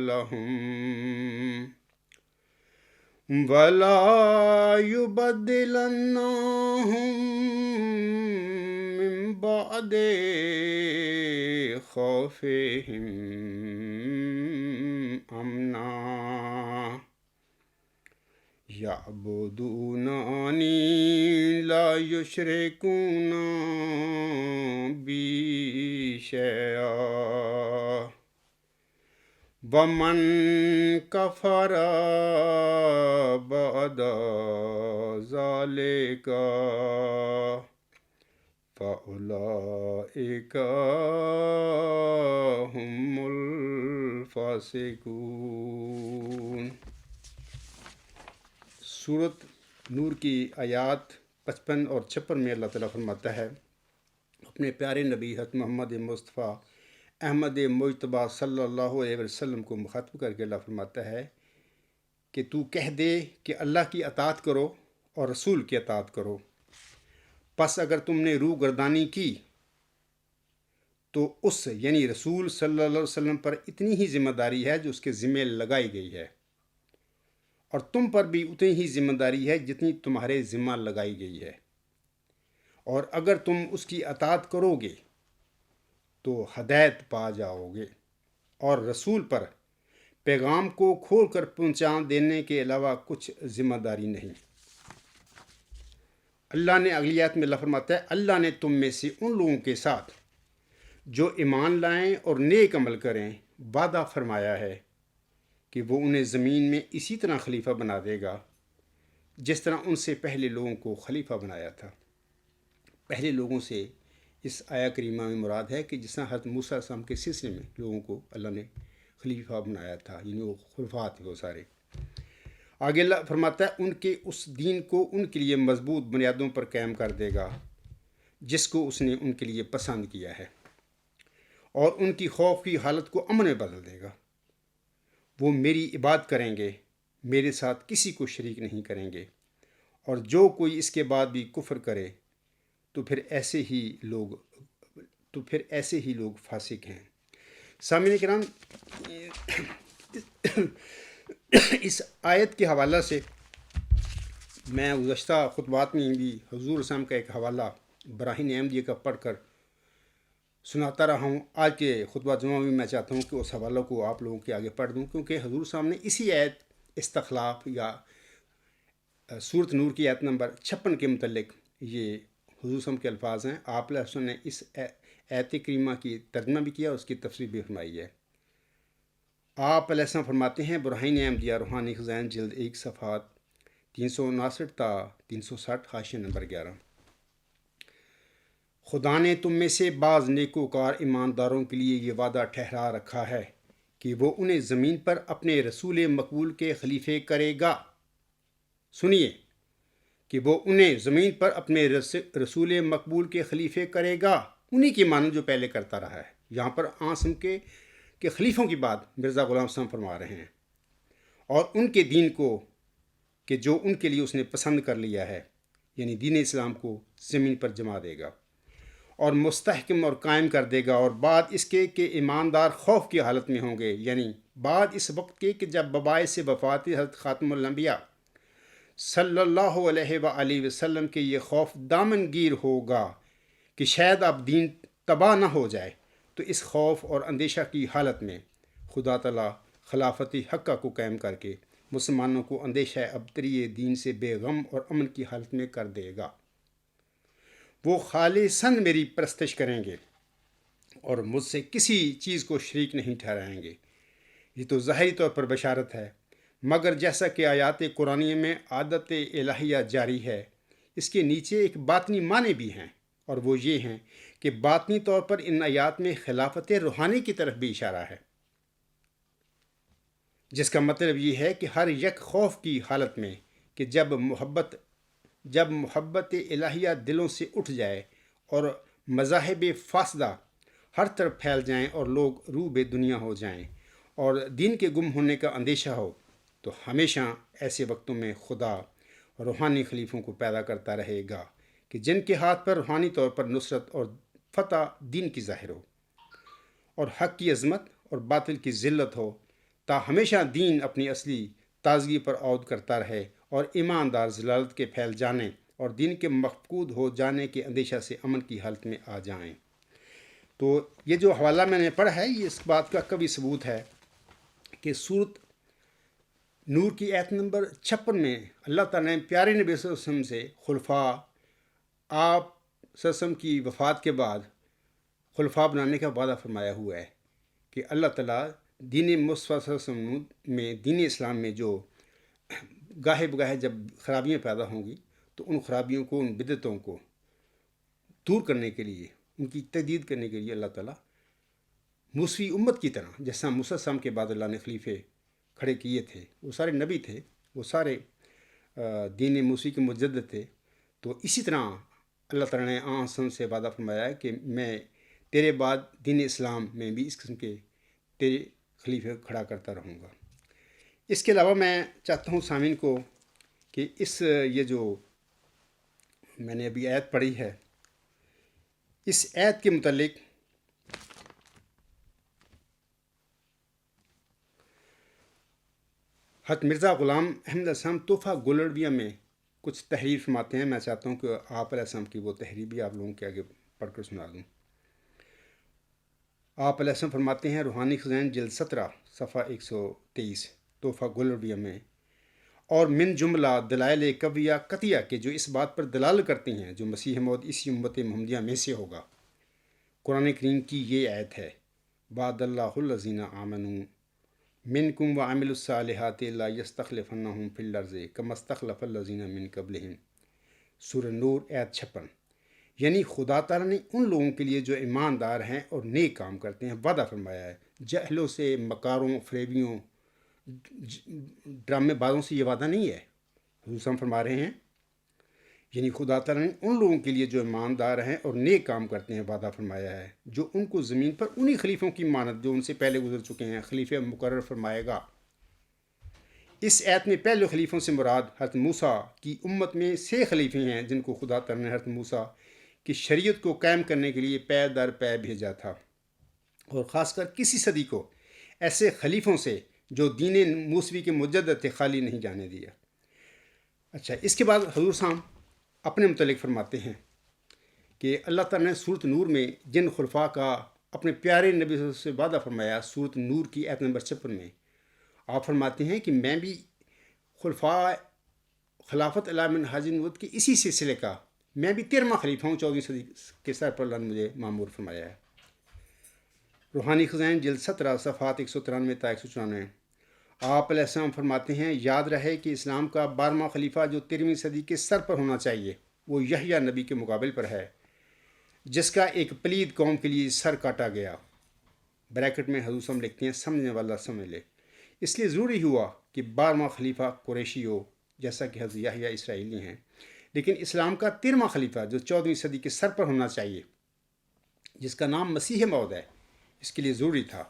لهم وَلَا يُبَدِّلَنَّهُم مِّن بَعْدِ خَوْفِهِمْ أَمْنًا يَعْبُدُونَنِي لَا يُشْرِكُونَ بِي شَيْئًا ومن کفر بعد ذلك فأولئك هم الفاسقون۔ سورت نور کی آیات 55 اور 56 میں اللہ تعالیٰ فرماتا ہے اپنے پیارے نبی حضرت محمد مصطفیٰ احمد مجتبیٰ صلی اللہ علیہ وسلم کو مخاطب کر کے اللہ فرماتا ہے کہ تو کہہ دے کہ اللہ کی اطاعت کرو اور رسول کی اطاعت کرو، پس اگر تم نے روح گردانی کی تو اس یعنی رسول صلی اللہ علیہ وسلم پر اتنی ہی ذمہ داری ہے جو اس کے ذمہ لگائی گئی ہے، اور تم پر بھی اتنی ہی ذمہ داری ہے جتنی تمہارے ذمہ لگائی گئی ہے، اور اگر تم اس کی اطاعت کرو گے تو ہدایت پا جاؤ گے، اور رسول پر پیغام کو کھول کر پہنچا دینے کے علاوہ کچھ ذمہ داری نہیں۔ اللہ نے اگلی آیت میں اللہ فرماتا ہے اللہ نے تم میں سے ان لوگوں کے ساتھ جو ایمان لائیں اور نیک عمل کریں وعدہ فرمایا ہے کہ وہ انہیں زمین میں اسی طرح خلیفہ بنا دے گا جس طرح ان سے پہلے لوگوں کو خلیفہ بنایا تھا۔ پہلے لوگوں سے اس آیا کریمہ میں مراد ہے کہ جس طرح حضرت موسیٰ علیہ السلام کے سلسلے میں لوگوں کو اللہ نے خلیفہ بنایا تھا، یعنی وہ خلفاء تھے وہ سارے۔ آگے اللہ فرماتا ہے ان کے اس دین کو ان کے لیے مضبوط بنیادوں پر قائم کر دے گا جس کو اس نے ان کے لیے پسند کیا ہے، اور ان کی خوف کی حالت کو امن میں بدل دے گا۔ وہ میری عبادت کریں گے، میرے ساتھ کسی کو شریک نہیں کریں گے، اور جو کوئی اس کے بعد بھی کفر کرے تو پھر ایسے ہی لوگ فاسق ہیں۔ سامعین کرام، اس آیت کے حوالہ سے میں گزشتہ خطبات میں بھی حضور اسلام کا ایک حوالہ براہین احمدیہ کا پڑھ کر سناتا رہا ہوں۔ آج کے خطبہ جمعہ میں میں چاہتا ہوں کہ اس حوالہ کو آپ لوگوں کے آگے پڑھ دوں، کیونکہ حضور صاحب نے اسی آیت استخلاف یا سورت نور کی آیت نمبر 56 کے متعلق یہ حضور صاحب کے الفاظ ہیں، آپ علیہ السلام نے اس آیت کریمہ کی ترجمہ بھی کیا اور اس کی تفسیر بھی فرمائی ہے۔ آپ علیہ السلام فرماتے ہیں براہین احمدیہ روحانی خزائن جلد 1 صفحات 359 تا 360 حاشیہ نمبر 11۔ خدا نے تم میں سے بعض نیکوکار ایمانداروں کے لیے یہ وعدہ ٹھہرا رکھا ہے کہ وہ انہیں زمین پر اپنے رسول مقبول کے خلیفے کرے گا۔ سنیے کہ وہ انہیں زمین پر اپنے رسول مقبول کے خلیفے کرے گا، انہی کی مانند جو پہلے کرتا رہا ہے۔ یہاں پر آسم کے خلیفوں کی بات مرزا غلام صاحب فرما رہے ہیں، اور ان کے دین کو کہ جو ان کے لیے اس نے پسند کر لیا ہے، یعنی دین اسلام کو زمین پر جما دے گا اور مستحکم اور قائم کر دے گا، اور بعد اس کے کہ ایماندار خوف کی حالت میں ہوں گے، یعنی بعد اس وقت کے کہ جب باعث وفات حضرت خاتم الانبیاء صلی اللہ علیہ وآلہ وسلم کے یہ خوف دامن گیر ہوگا کہ شاید اب دین تباہ نہ ہو جائے، تو اس خوف اور اندیشہ کی حالت میں خدا تعالیٰ خلافت حقہ کو قائم کر کے مسلمانوں کو اندیشہ ابتری دین سے بے غم اور امن کی حالت میں کر دے گا۔ وہ خالصاً میری پرستش کریں گے اور مجھ سے کسی چیز کو شریک نہیں ٹھہرائیں گے۔ یہ تو ظاہری طور پر بشارت ہے، مگر جیسا کہ آیات قرآنیہ میں عادت الہیہ جاری ہے، اس کے نیچے ایک باطنی معنی بھی ہیں، اور وہ یہ ہیں کہ باطنی طور پر ان آیات میں خلافت روحانی کی طرف بھی اشارہ ہے، جس کا مطلب یہ ہے کہ ہر یک خوف کی حالت میں کہ جب محبت الہیہ دلوں سے اٹھ جائے اور مذاہب فاسدہ ہر طرف پھیل جائیں اور لوگ روح بے دنیا ہو جائیں اور دین کے گم ہونے کا اندیشہ ہو، تو ہمیشہ ایسے وقتوں میں خدا روحانی خلیفوں کو پیدا کرتا رہے گا کہ جن کے ہاتھ پر روحانی طور پر نصرت اور فتح دین کی ظاہر ہو، اور حق کی عظمت اور باطل کی ذلت ہو، تا ہمیشہ دین اپنی اصلی تازگی پر عود کرتا رہے اور ایماندار ضلالت کے پھیل جانے اور دین کے مفقود ہو جانے کے اندیشہ سے امن کی حالت میں آ جائیں۔ تو یہ جو حوالہ میں نے پڑھا ہے، یہ اس بات کا کبھی ثبوت ہے کہ سورت نور کی آیت نمبر 56 میں اللہ تعالیٰ نے پیارے نبی صلی اللہ علیہ وسلم سے خلفاء، آپ صلی اللہ علیہ وسلم کی وفات کے بعد خلفاء بنانے کا وعدہ فرمایا ہوا ہے کہ اللہ تعالیٰ دین مصطفیٰ صلی اللہ علیہ وسلم میں، دین اسلام میں جو گاہے بگاہے جب خرابیاں پیدا ہوں گی تو ان خرابیوں کو، ان بدعتوں کو دور کرنے کے لیے، ان کی تجدید کرنے کے لیے اللہ تعالیٰ موسوی امت کی طرح، جیسا موسیٰ السلام کے بعد اللہ نے خلیفے کھڑے کیے تھے، وہ سارے نبی تھے، وہ سارے دین موسوی کے مجدد تھے، تو اسی طرح اللہ تعالیٰ نے آسن سے وعدہ فرمایا ہے کہ میں تیرے بعد دین اسلام میں بھی اس قسم کے تیرے خلیفے کھڑا کرتا رہوں گا۔ اس کے علاوہ میں چاہتا ہوں سامعین کو کہ یہ جو میں نے ابھی آیت پڑھی ہے، اس آیت کے متعلق حضرت مرزا غلام احمد علیہ السلام تحفہ گولڑویہ میں کچھ تحریر فرماتے ہیں۔ میں چاہتا ہوں کہ آپ علیہ السلام کی وہ تحریر بھی آپ لوگوں کے آگے پڑھ کر سنا دوں۔ آپ علیہ السلام فرماتے ہیں، روحانی خزائن جلد 17 صفحہ 123 تحفہ گولڑویہ میں، اور من جملہ دلائل قویہ قطعیہ کے جو اس بات پر دلال کرتی ہیں جو مسیح موعود اسی امت محمدیہ میں سے ہوگا، قرآن کریم کی یہ آیت ہے، بعد اللہ الذین آمنوا منکم وعملوا الصالحات لا یستخلفنہم فی الارض کما استخلف الذین من قبلہم، سورہ نور آیت 56۔ یعنی خدا تعالیٰ نے ان لوگوں کے لیے جو ایماندار ہیں اور نیک کام کرتے ہیں وعدہ فرمایا ہے، جہلوں سے، مکاروں، فریبیوں، ڈرامے بازوں سے یہ وعدہ نہیں ہے۔ حضور ہم فرما رہے ہیں، یعنی خدا تعالیٰ نے ان لوگوں کے لیے جو ایماندار ہیں اور نیک کام کرتے ہیں وعدہ فرمایا ہے، جو ان کو زمین پر انہی خلیفوں کی مانند جو ان سے پہلے گزر چکے ہیں خلیفے مقرر فرمائے گا۔ اس آیت میں پہلے خلیفوں سے مراد حضرت موسیٰ کی امت میں 6 خلیفے ہیں جن کو خدا تعالیٰ نے حضرت موسیٰ کی شریعت کو قائم کرنے کے لیے پے در پے بھیجا تھا، اور خاص کر کسی صدی کو ایسے خلیفوں سے جو دین موسوی کے مجدد تھے خالی نہیں جانے دیا۔ اچھا، اس کے بعد حضور صاحب اپنے متعلق فرماتے ہیں کہ اللہ تعالیٰ نے سورۃ نور میں جن خلفاء کا اپنے پیارے نبی صلی اللہ علیہ وسلم سے وعدہ فرمایا، سورۃ نور کی آیت نمبر 56 میں آپ فرماتے ہیں کہ میں بھی خلفاء خلافت علی منہاج نبوت کے اسی سلسلے کا میں بھی 13واں خلیفہ ہوں، 14ویں صدی کے سر پر اللہ نے مجھے معمور فرمایا ہے۔ روحانی خزائن جلد 17 صفحات 193 تا 194۔ آپ علیہ السلام فرماتے ہیں، یاد رہے کہ اسلام کا 12واں خلیفہ جو 13ویں صدی کے سر پر ہونا چاہیے وہ یحییٰ نبی کے مقابل پر ہے، جس کا ایک پلید قوم کے لیے سر کاٹا گیا۔ بریکٹ میں حضور صلی لکھتے ہیں، سمجھنے والا سمجھ لے۔ اس لیے ضروری ہوا کہ 12واں خلیفہ قریشی ہو، جیسا کہ حضرت یحییٰ اسرائیلی ہیں، لیکن اسلام کا 13واں خلیفہ جو 14ویں صدی کے سر پر ہونا چاہیے، جس کا نام مسیح موعود ہے، اس کے لیے ضروری تھا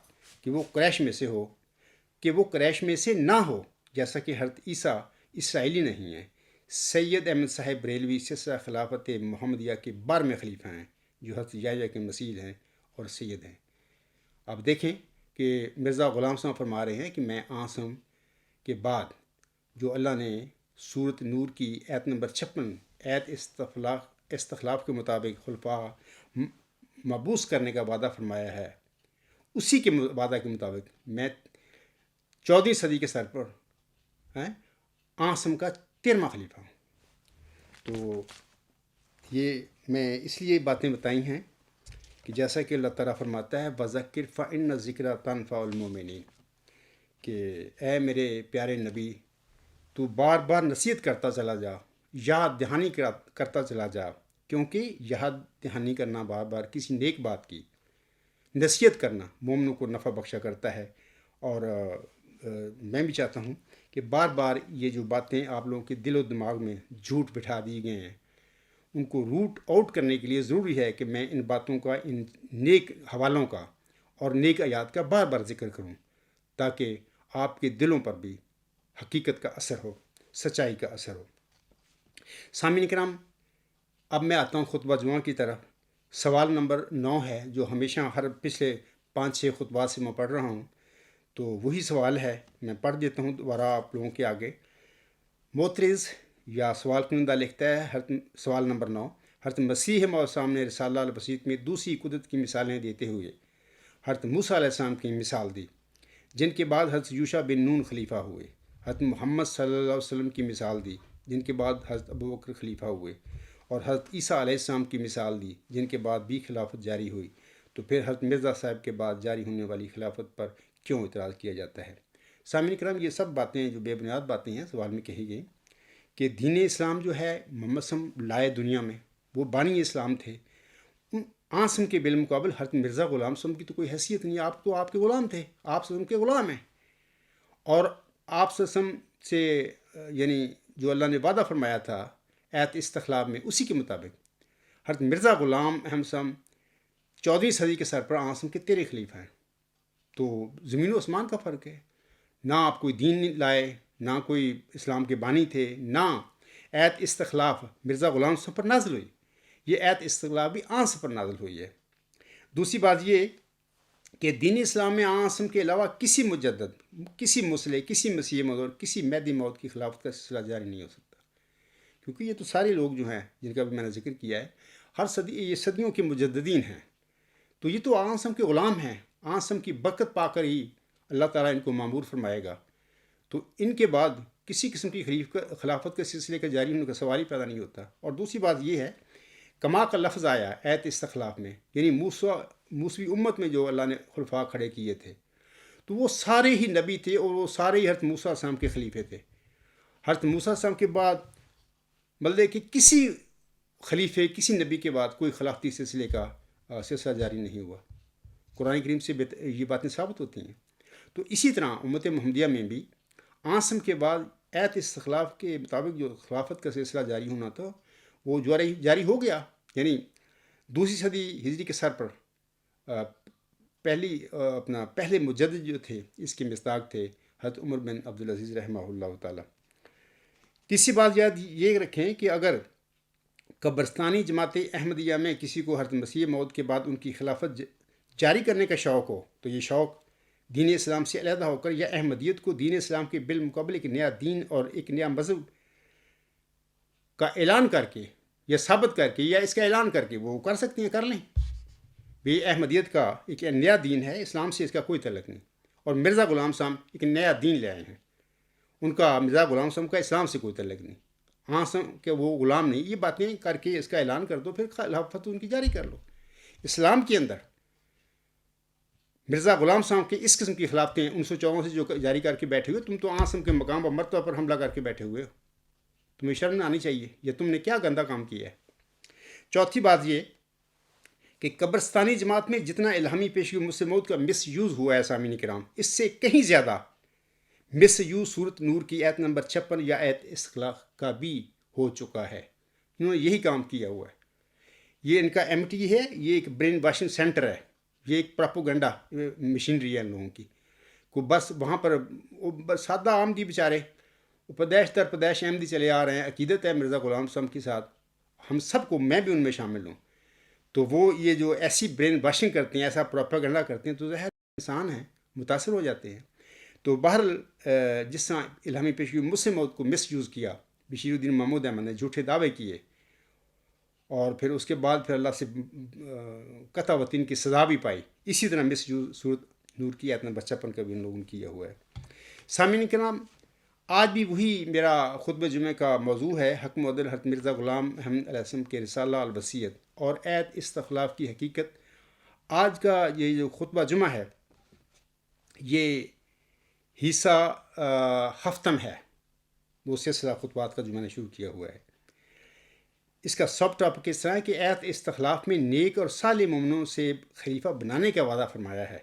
کہ وہ قریش میں سے ہو، کہ وہ قریش میں سے نہ ہو، جیسا کہ حضرت عیسیٰ اسرائیلی نہیں ہیں۔ سید احمد صاحب بریلوی سلسلہ خلافت محمدیہ کے 12ویں خلیفہ ہیں، جو حضرت یحییٰ کے مسیح ہیں اور سید ہیں۔ اب دیکھیں کہ مرزا غلام صاحب فرما رہے ہیں کہ میں آسم کے بعد جو اللہ نے سورۃ نور کی آیت نمبر 56 آیت استخلاف کے مطابق خلفاء مبعوث کرنے کا وعدہ فرمایا ہے، اسی کے وعدہ کے مطابق میں 14ویں صدی کے سر پر آسم کا 13واں خلیفہ ہوں۔ تو یہ میں اس لیے باتیں بتائی ہیں کہ جیسا کہ اللہ تعالیٰ فرماتا ہے، وَذَكِّرْ فَإِنَّ الذِّكْرَىٰ تَنفَعُ الْمُؤْمِنِينَ، کہ اے میرے پیارے نبی، تو بار بار نصیحت کرتا چلا جا، یاد دہانی کرتا چلا جا، کیونکہ یاد دہانی کرنا بار بار کسی نیک بات کی نصیحت کرنا مومنوں کو نفع بخشا کرتا ہے۔ اور میں بھی چاہتا ہوں کہ بار بار یہ جو باتیں آپ لوگوں کے دل و دماغ میں جھوٹ بٹھا دی گئے ہیں، ان کو روٹ آؤٹ کرنے کے لیے ضروری ہے کہ میں ان باتوں کا، ان نیک حوالوں کا اور نیک آیات کا بار بار ذکر کروں، تاکہ آپ کے دلوں پر بھی حقیقت کا اثر ہو، سچائی کا اثر ہو۔ سامعین کرام، اب میں آتا ہوں خطبہ جمعہ کی طرف۔ سوال نمبر 9 ہے، جو ہمیشہ ہر پچھلے 5-6 خطبات سے میں پڑھ رہا ہوں، تو وہی سوال ہے، میں پڑھ دیتا ہوں دوبارہ آپ لوگوں کے آگے۔ معترض یا سوال کنندہ لکھتا ہے، سوال نمبر 9، حضرت مسیح موعود سامنے رسالہ البسیط میں دوسری قدرت کی مثالیں دیتے ہوئے حضرت موسیٰ علیہ السلام کی مثال دی، جن کے بعد حضرت یوشع بن نون خلیفہ ہوئے۔ حضرت محمد صلی اللہ علیہ وسلم کی مثال دی، جن کے بعد حضرت ابوبکر خلیفہ ہوئے، اور حضرت عیسیٰ علیہ السلام کی مثال دی، جن کے بعد بھی خلافت جاری ہوئی۔ تو پھر حضرت مرزا صاحب کے بعد جاری ہونے والی خلافت پر کیوں اعتراض کیا جاتا ہے؟ سامعین کرام، یہ سب باتیں جو بے بنیاد باتیں ہیں سوال میں کہی گئی کہ دین اسلام جو ہے محمد صلی اللہ علیہ وسلم لائے دنیا میں، وہ بانی اسلام تھے۔ آسم کے بالمقابل حضرت مرزا غلام صاحب کی تو کوئی حیثیت نہیں، آپ تو آپ کے غلام تھے، آپ صلی اللہ علیہ وسلم کے غلام ہیں، اور آپ صلی اللہ علیہ وسلم سے یعنی جو اللہ نے وعدہ فرمایا تھا ایت استخلاف میں، اسی کے مطابق حضرت مرزا غلام احمد صاحب 14ویں صدی کے سر پر آسم کے 13 خلیفہ ہیں۔ تو زمین و آسمان کا فرق ہے، نہ آپ کوئی دین لائے، نہ کوئی اسلام کے بانی تھے، نہ ایت استخلاف مرزا غلام صاحب پر نازل ہوئی، یہ ایت استخلاف بھی آنس پر نازل ہوئی ہے۔ دوسری بات یہ کہ دین اسلام میں آسم کے علاوہ کسی مجدد، کسی مسلح، کسی مسیح موعود اور کسی مہدی موعود کی خلافت کا سلسلہ جاری نہیں ہو سکتا، کیونکہ یہ تو سارے لوگ جو ہیں جن کا بھی میں نے ذکر کیا ہے، ہر صدی یہ صدیوں کے مجددین ہیں، تو یہ تو آسم کے غلام ہیں، آسم کی برکت پا کر ہی اللہ تعالیٰ ان کو معمور فرمائے گا۔ تو ان کے بعد کسی قسم کی خلافت کے سلسلے کا جاری ہونے کا سوال ہی پیدا نہیں ہوتا۔ اور دوسری بات یہ ہے، کما کا لفظ آیا ایت استخلاف میں، یعنی موسوی امت میں جو اللہ نے خلفاء کھڑے کیے تھے، تو وہ سارے ہی نبی تھے، اور وہ سارے ہی حضرت موسیٰ علیہ السلام کے خلیفے تھے۔ حضرت موسیٰ علیہ السلام کے بعد مطلب کہ کسی خلیفے، کسی نبی کے بعد کوئی خلافتی سلسلے کا سلسلہ جاری نہیں ہوا۔ قرآن کریم سے یہ باتیں ثابت ہوتی ہیں۔ تو اسی طرح امت محمدیہ میں بھی آسم کے بعد ایت استخلاف کے مطابق جو خلافت کا سلسلہ جاری ہونا تھا وہ جاری ہو گیا، یعنی دوسری صدی ہجری کے سر پر پہلے مجدد جو تھے اس کے مصداق تھے حضرت عمر بن عبدالعزیز رحمہ اللہ تعالی۔ تیسری بات یاد یہ رکھیں کہ اگر قبرستانی جماعت احمدیہ میں کسی کو حضرت مسیح موعود کے بعد ان کی خلافت جاری کرنے کا شوق ہو، تو یہ شوق دین اسلام سے علیحدہ ہو کر یا احمدیت کو دین اسلام کے بالمقابل ایک نیا دین اور ایک نیا مذہب کا اعلان کر کے یا ثابت کر کے یا اس کا اعلان کر کے وہ کر سکتے ہیں، کر لیں۔ بھی احمدیت کا ایک نیا دین ہے، اسلام سے اس کا کوئی تعلق نہیں، اور مرزا غلام صاحب ایک نیا دین لے آئے ہیں، ان کا مرزا غلام صاحب کا اسلام سے کوئی تعلق نہیں، ہاں کہ وہ غلام نہیں، یہ باتیں کر کے اس کا اعلان کر دو، پھر خلافت ان کی جاری کر لو۔ اسلام کے اندر مرزا غلام صاحب کے اس قسم کی خلافتیں 1954 سے جو جاری کر کے بیٹھے ہوئے، تم تو آسم کے مقام اور مرتبہ پر حملہ کر کے بیٹھے ہوئے ہو، تمہیں شرم نہ آنی چاہیے، یہ تم نے کیا گندہ کام کیا ہے۔ چوتھی بات یہ کہ قبرستانی جماعت میں جتنا الہامی پیشگی مسلم موعود کا مس یوز ہوا ہے سامعین کرام، اس سے کہیں زیادہ مس یوز صورت نور کی ایت نمبر 56 یا ایت استخلاف کا بھی ہو چکا ہے۔ انہوں نے یہی کام کیا ہوا ہے، یہ ان کا ایم ٹی ہے، یہ ایک برین واشنگ سینٹر ہے، یہ ایک پراپوگنڈا مشینری ہے ان لوگوں کی، کو بس وہاں پر سادہ آمدی بیچارے پردیش در پردیش احمدی چلے آ رہے ہیں، عقیدت ہے مرزا غلام صاحب کے ساتھ، ہم سب کو، میں بھی ان میں شامل ہوں، تو وہ یہ جو ایسی برین واشنگ کرتے ہیں، ایسا پروپیگنڈا کرتے ہیں، تو ظاہر انسان ہیں، متاثر ہو جاتے ہیں۔ تو بہرحال جس طرح الہامی پیشگی مسلم موعود کو مس یوز کیا بشیر الدین محمود احمد نے، جھوٹے دعوے کیے، اور پھر اس کے بعد پھر اللہ سے قطع وطن کی سزا بھی پائی، اسی طرح مس یوز صورت نور کی ایت نمبر 56 کا بھی ان لوگوں نے کیا ہوا ہے۔ سامعین کرام، آج بھی وہی میرا خطبہ جمعہ کا موضوع ہے، حق معدل حضرت مرزا غلام احمد علیہ السلام کے رسالہ الوصیت اور ایت استخلاف کی حقیقت۔ آج کا یہ جو خطبہ جمعہ ہے یہ حصہ ہفتم ہے، وہ سلسلہ خطبات کا جو میں نے شروع کیا ہوا ہے۔ اس کا سب ٹاپک اس طرح ہے کہ ایت استخلاف میں نیک اور صالح مومنوں سے خلیفہ بنانے کا وعدہ فرمایا ہے،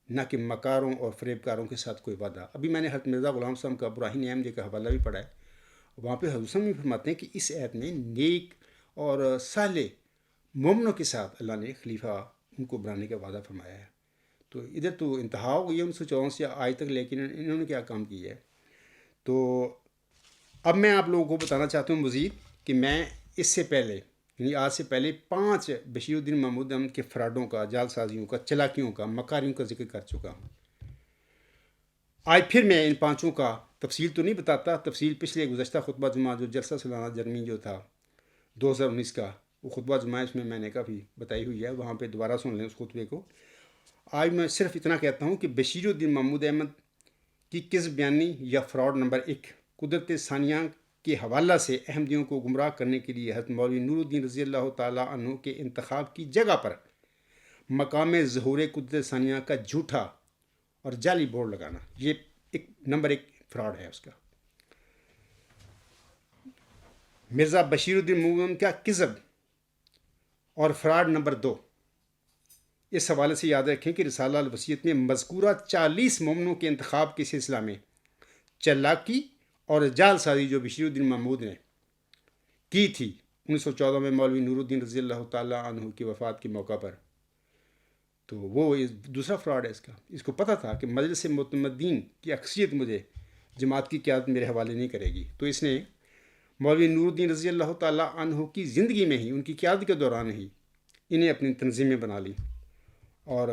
نہ کہ مکاروں اور فریب کاروں کے ساتھ کوئی وعدہ۔ ابھی میں نے حضرت مرزا غلام صاحب کا براہین احمدی کا حوالہ بھی پڑھا ہے، وہاں پہ حضور صاحب بھی فرماتے ہیں کہ اس ایت میں نیک اور صالح مومنوں کے ساتھ اللہ نے خلیفہ ان کو بنانے کا وعدہ فرمایا ہے۔ تو ادھر تو انتہا ہو گئی 1954 سے آج تک، لیکن انہوں نے کیا کام کیا ہے۔ تو اب میں آپ لوگوں کو بتانا چاہتا ہوں مزید کہ میں اس سے پہلے یعنی آج سے پہلے 5 بشیر الدین محمود احمد کے فراڈوں کا، جال سازیوں کا، چلاکیوں کا، مکاریوں کا ذکر کر چکا ہوں۔ آج پھر میں ان 5 کا تفصیل تو نہیں بتاتا، تفصیل پچھلے گزشتہ خطبہ جمعہ جو جلسہ سالانہ جرمی جو تھا 2019 کا، وہ خطبہ جمعہ اس میں نے کافی بتائی ہوئی ہے، وہاں پہ دوبارہ سن لیں اس خطبے کو۔ آج میں صرف اتنا کہتا ہوں کہ بشیر الدین محمود احمد کی کذب بیانی یا فراڈ نمبر 1 قدرت ثانیہ کے حوالہ سے احمدیوں کو گمراہ کرنے کے لیے حضرت مولوی نور الدین رضی اللہ تعالیٰ عنہ کے انتخاب کی جگہ پر مقام ظہور قدرت ثانیہ کا جھوٹا اور جعلی بورڈ لگانا، یہ ایک نمبر 1 فراڈ ہے اس کا۔ مرزا بشیر الدین مومن کا کذب اور فراڈ نمبر 2، اس حوالے سے یاد رکھیں کہ رسالہ الوصیت میں مذکورہ 40 مومنوں کے انتخاب کے سلسلہ میں چالاکی اور جعل سازی جو بشیر الدین محمود نے کی تھی 1914 میں مولوی نور الدین رضی اللہ تعالیٰ عنہ کی وفات کے موقع پر، تو وہ دوسرا فراڈ ہے اس کا۔ اس کو پتہ تھا کہ مجلس معتمدین کی اکثریت مجھے جماعت کی قیادت میرے حوالے نہیں کرے گی، تو اس نے مولوی نور الدین رضی اللہ تعالیٰ عنہ کی زندگی میں ہی، ان کی قیادت کے دوران ہی انہیں اپنی تنظیمیں بنا لی، اور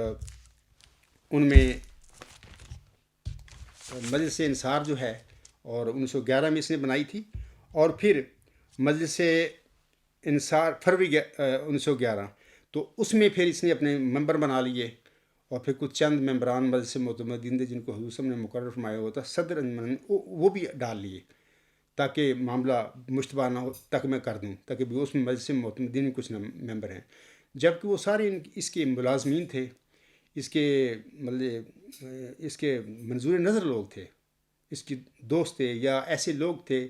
ان میں مجلس انصار جو ہے اور 1911 میں اس نے بنائی تھی، اور پھر مجلس انصار فروری 1911، تو اس میں پھر اس نے اپنے ممبر بنا لیے، اور پھر کچھ چند ممبران مجلس معتمدین تھے جن کو حضور صاحب نے مقرر فرمایا ہوا تھا صدر انجمن، وہ بھی ڈال لیے تاکہ معاملہ مشتبہ نہ ہو، تاکہ میں کر دوں، تاکہ بھی اس میں مجلس معتمدین میں کچھ ممبر ہیں، جبکہ وہ سارے اس کے ملازمین تھے، اس کے مطلب اس کے منظور نظر لوگ تھے، اس کے دوست تھے، یا ایسے لوگ تھے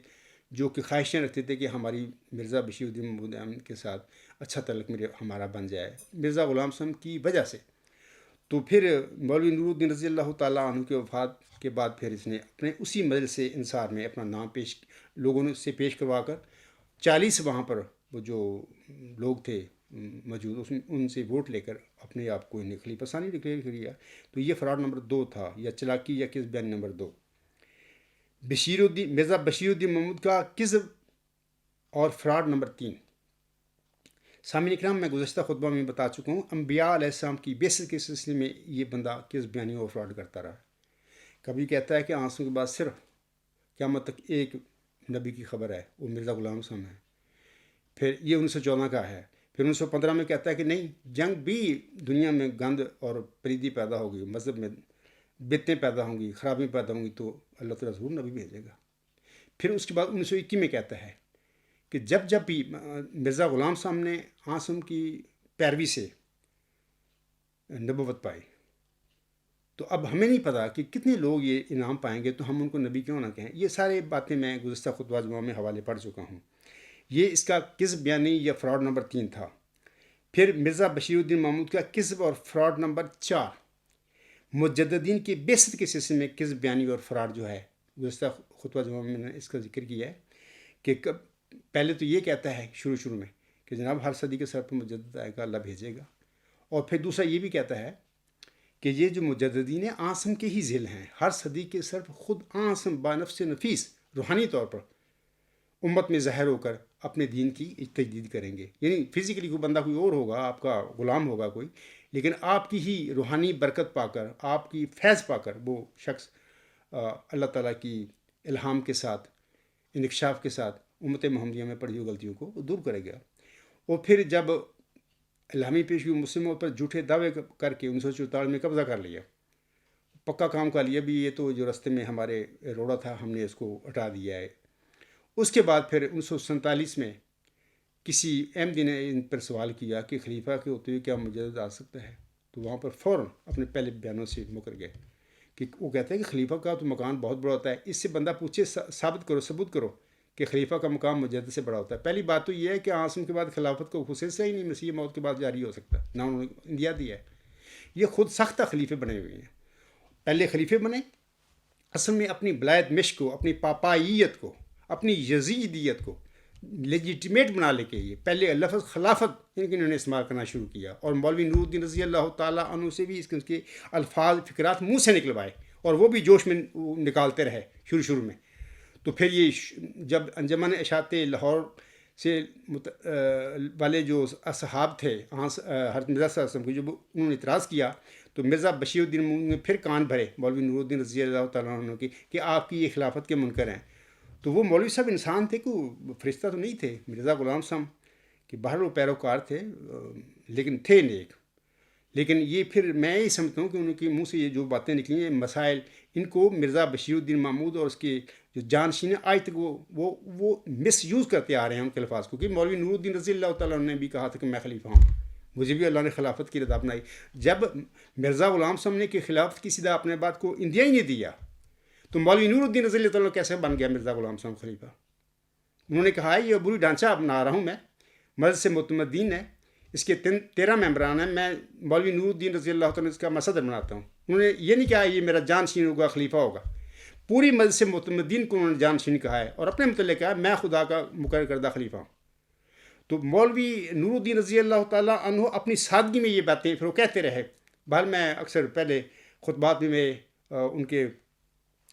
جو کہ خواہشیں رکھتے تھے کہ ہماری مرزا بشیر الدین محمود احمد کے ساتھ اچھا تعلق ہمارا بن جائے مرزا غلام صاحب کی وجہ سے۔ تو پھر مولوی نور الدین رضی اللہ تعالیٰ عنہ کے وفات کے بعد پھر اس نے اپنے اسی مجلس انصار میں اپنا نام لوگوں سے پیش کروا کر 40 وہاں پر وہ جو لوگ تھے موجود ان سے ووٹ لے کر اپنے آپ کو انہیں خلیفہ ثانی ڈکلیئر کیا۔ تو یہ فراڈ نمبر 2 تھا، یا چلاکی یا کذب بیان نمبر 2۔ مرزا بشیر الدین محمود کا کذب اور فراڈ نمبر 3۔ سامعین اکرام، میں گزشتہ خطبہ میں بتا چکا ہوں، انبیاء علیہ السلام کی بعثت کے سلسلے میں یہ بندہ کذب بیانی اور فراڈ کرتا رہا۔ کبھی کہتا ہے کہ آنسوں کے بعد صرف قیامت تک ایک نبی کی خبر ہے، وہ مرزا غلام صاحب ہے، پھر یہ 1914 کا ہے، پھر 1915 میں کہتا ہے کہ نہیں، جنگ بھی دنیا میں گند اور پریدی پیدا ہوگی، مذہب میں بدعتیں پیدا ہوں گی، خرابی پیدا ہوں گی، تو اللہ تعالیٰ ضرور نبی بھیجے گا۔ پھر اس کے بعد 1921 میں کہتا ہے کہ جب بھی مرزا غلام صاحب نے عاصم کی پیروی سے نبوت پائی، تو اب ہمیں نہیں پتا کہ کتنے لوگ یہ انعام پائیں گے، تو ہم ان کو نبی کیوں نہ کہیں۔ یہ سارے باتیں میں گزشتہ خطبہ جمعہ میں حوالے پڑھ چکا ہوں۔ یہ اس کا کذب بیانی یا فراڈ نمبر 3 تھا۔ پھر مرزا بشیر الدین محمود کا کذب اور فراڈ نمبر 4، مجددین کی بعثت کے سلسلے میں کذب بیانی اور فراڈ جو ہے، گزشتہ خطبہ جمعہ میں نے اس کا ذکر کیا ہے کہ پہلے تو یہ کہتا ہے شروع میں کہ جناب ہر صدی کے سر پر مجدد آئے گا، اللہ بھیجے گا، اور پھر دوسرا یہ بھی کہتا ہے کہ یہ جو مجددین عاصم کے ہی ذیل ہیں، ہر صدی کے سر پر خود عاصم بانفس نفیس روحانی طور پر امت میں ظاہر ہو کر اپنے دین کی تجدید کریں گے۔ یعنی فزیکلی کوئی بندہ کوئی اور ہوگا، آپ کا غلام ہوگا کوئی، لیکن آپ کی ہی روحانی برکت پا کر، آپ کی فیض پا کر وہ شخص اللہ تعالیٰ کی الہام کے ساتھ، انکشاف کے ساتھ امت محمدیہ میں پڑی ہوئی غلطیوں کو دور کرے گا۔ اور پھر جب الہامی پیش ہوئی مسلموں پر جھوٹے دعوے کر کے 1944 میں قبضہ کر لیا، پکا کام کر لیا بھی، یہ تو جو راستے میں ہمارے روڑا تھا ہم نے اس کو ہٹا دیا ہے۔ اس کے بعد پھر 1947 میں کسی احمدی نے ان پر سوال کیا کہ خلیفہ کے ہوتے ہوئے کیا مجدد آ سکتا ہے، تو وہاں پر فوراً اپنے پہلے بیانوں سے مکر گئے کہ وہ کہتا ہے کہ خلیفہ کا تو مکان بہت بڑا ہوتا ہے۔ اس سے بندہ پوچھے ثبوت کرو کہ خلیفہ کا مقام مجدد سے بڑا ہوتا ہے۔ پہلی بات تو یہ ہے کہ عاصم کے بعد خلافت کو خصوصا ہی نہیں مسیح موت کے بعد جاری ہو سکتا، نہ انہوں نے دیا ہے۔ یہ خود سختہ خلیفے بنے ہوئے ہیں، پہلے خلیفے بنے، اصل میں اپنی بلایت مشق کو، اپنی پاپائیت کو، اپنی یزیدیت کو لیجیٹیمیٹ بنا لے کے یہ پہلے لفظ خلافت انہوں نے استعمال کرنا شروع کیا، اور مولوی نور الدین رضی اللہ تعالیٰ عنہ سے بھی اس کے الفاظ فکرات منہ سے نکلوائے، اور وہ بھی جوش میں نکالتے رہے شروع میں۔ تو پھر یہ جب انجمن اشاعت لاہور سے والے جو اصحاب تھے حضرت مرزا صلی اللہ علیہ وسلم کے، جب انہوں نے اعتراض کیا تو مرزا بشیر الدین نے پھر کان بھرے مولوی نور الدین رضی اللہ تعالیٰ عنہ کی کہ آپ کی یہ خلافت کے منکر ہیں۔ تو وہ مولوی صاحب انسان تھے، کہ فرشتہ تو نہیں تھے، مرزا غلام صاحب کہ باہر وہ پیروکار تھے لیکن تھے نیک۔ لیکن یہ پھر میں یہ سمجھتا ہوں کہ ان کے منہ سے یہ جو باتیں نکلی ہیں، مسائل، ان کو مرزا بشیر الدین محمود اور اس کے جو جانشین آج تک وہ مس یوز کرتے آ رہے ہیں ان کے الفاظ کو، کہ مولوی نور الدین رضی اللہ تعالیٰ عنہ نے بھی کہا تھا کہ میں خلیفہ ہوں، مجھے بھی اللہ نے خلافت کی رضا بنائی. جب مرزا غلام صاحب نے کہ خلافت کی سیدھا اپنے بات کو انڈیا ہی نہیں دیا تو مولوی نور الدین رضی اللہ تعالیٰ کیسے بن گیا مرزا غلام صاحب خلیفہ؟ انہوں نے کہا ہے یہ عبوری ڈھانچہ بنا رہا ہوں میں، مجلس سے متمدین ہے، اس کے 13 ممبران ہیں، میں مولوی نور الدین رضی اللہ تعالیٰ اس کا میں صدر بناتا ہوں. انہوں نے یہ نہیں کہا یہ میرا جانشین ہوگا، خلیفہ ہوگا. پوری مجلس سے متمدین کو انہوں نے جانشین کہا ہے اور اپنے متعلق کہا میں خدا کا مقرر کردہ خلیفہ ہوں. تو مولوی نور الدین رضی اللہ تعالیٰ عنہ اپنی سادگی میں یہ باتیں پھر وہ کہتے رہے. بہر میں اکثر پہلے خطبات میں ان کے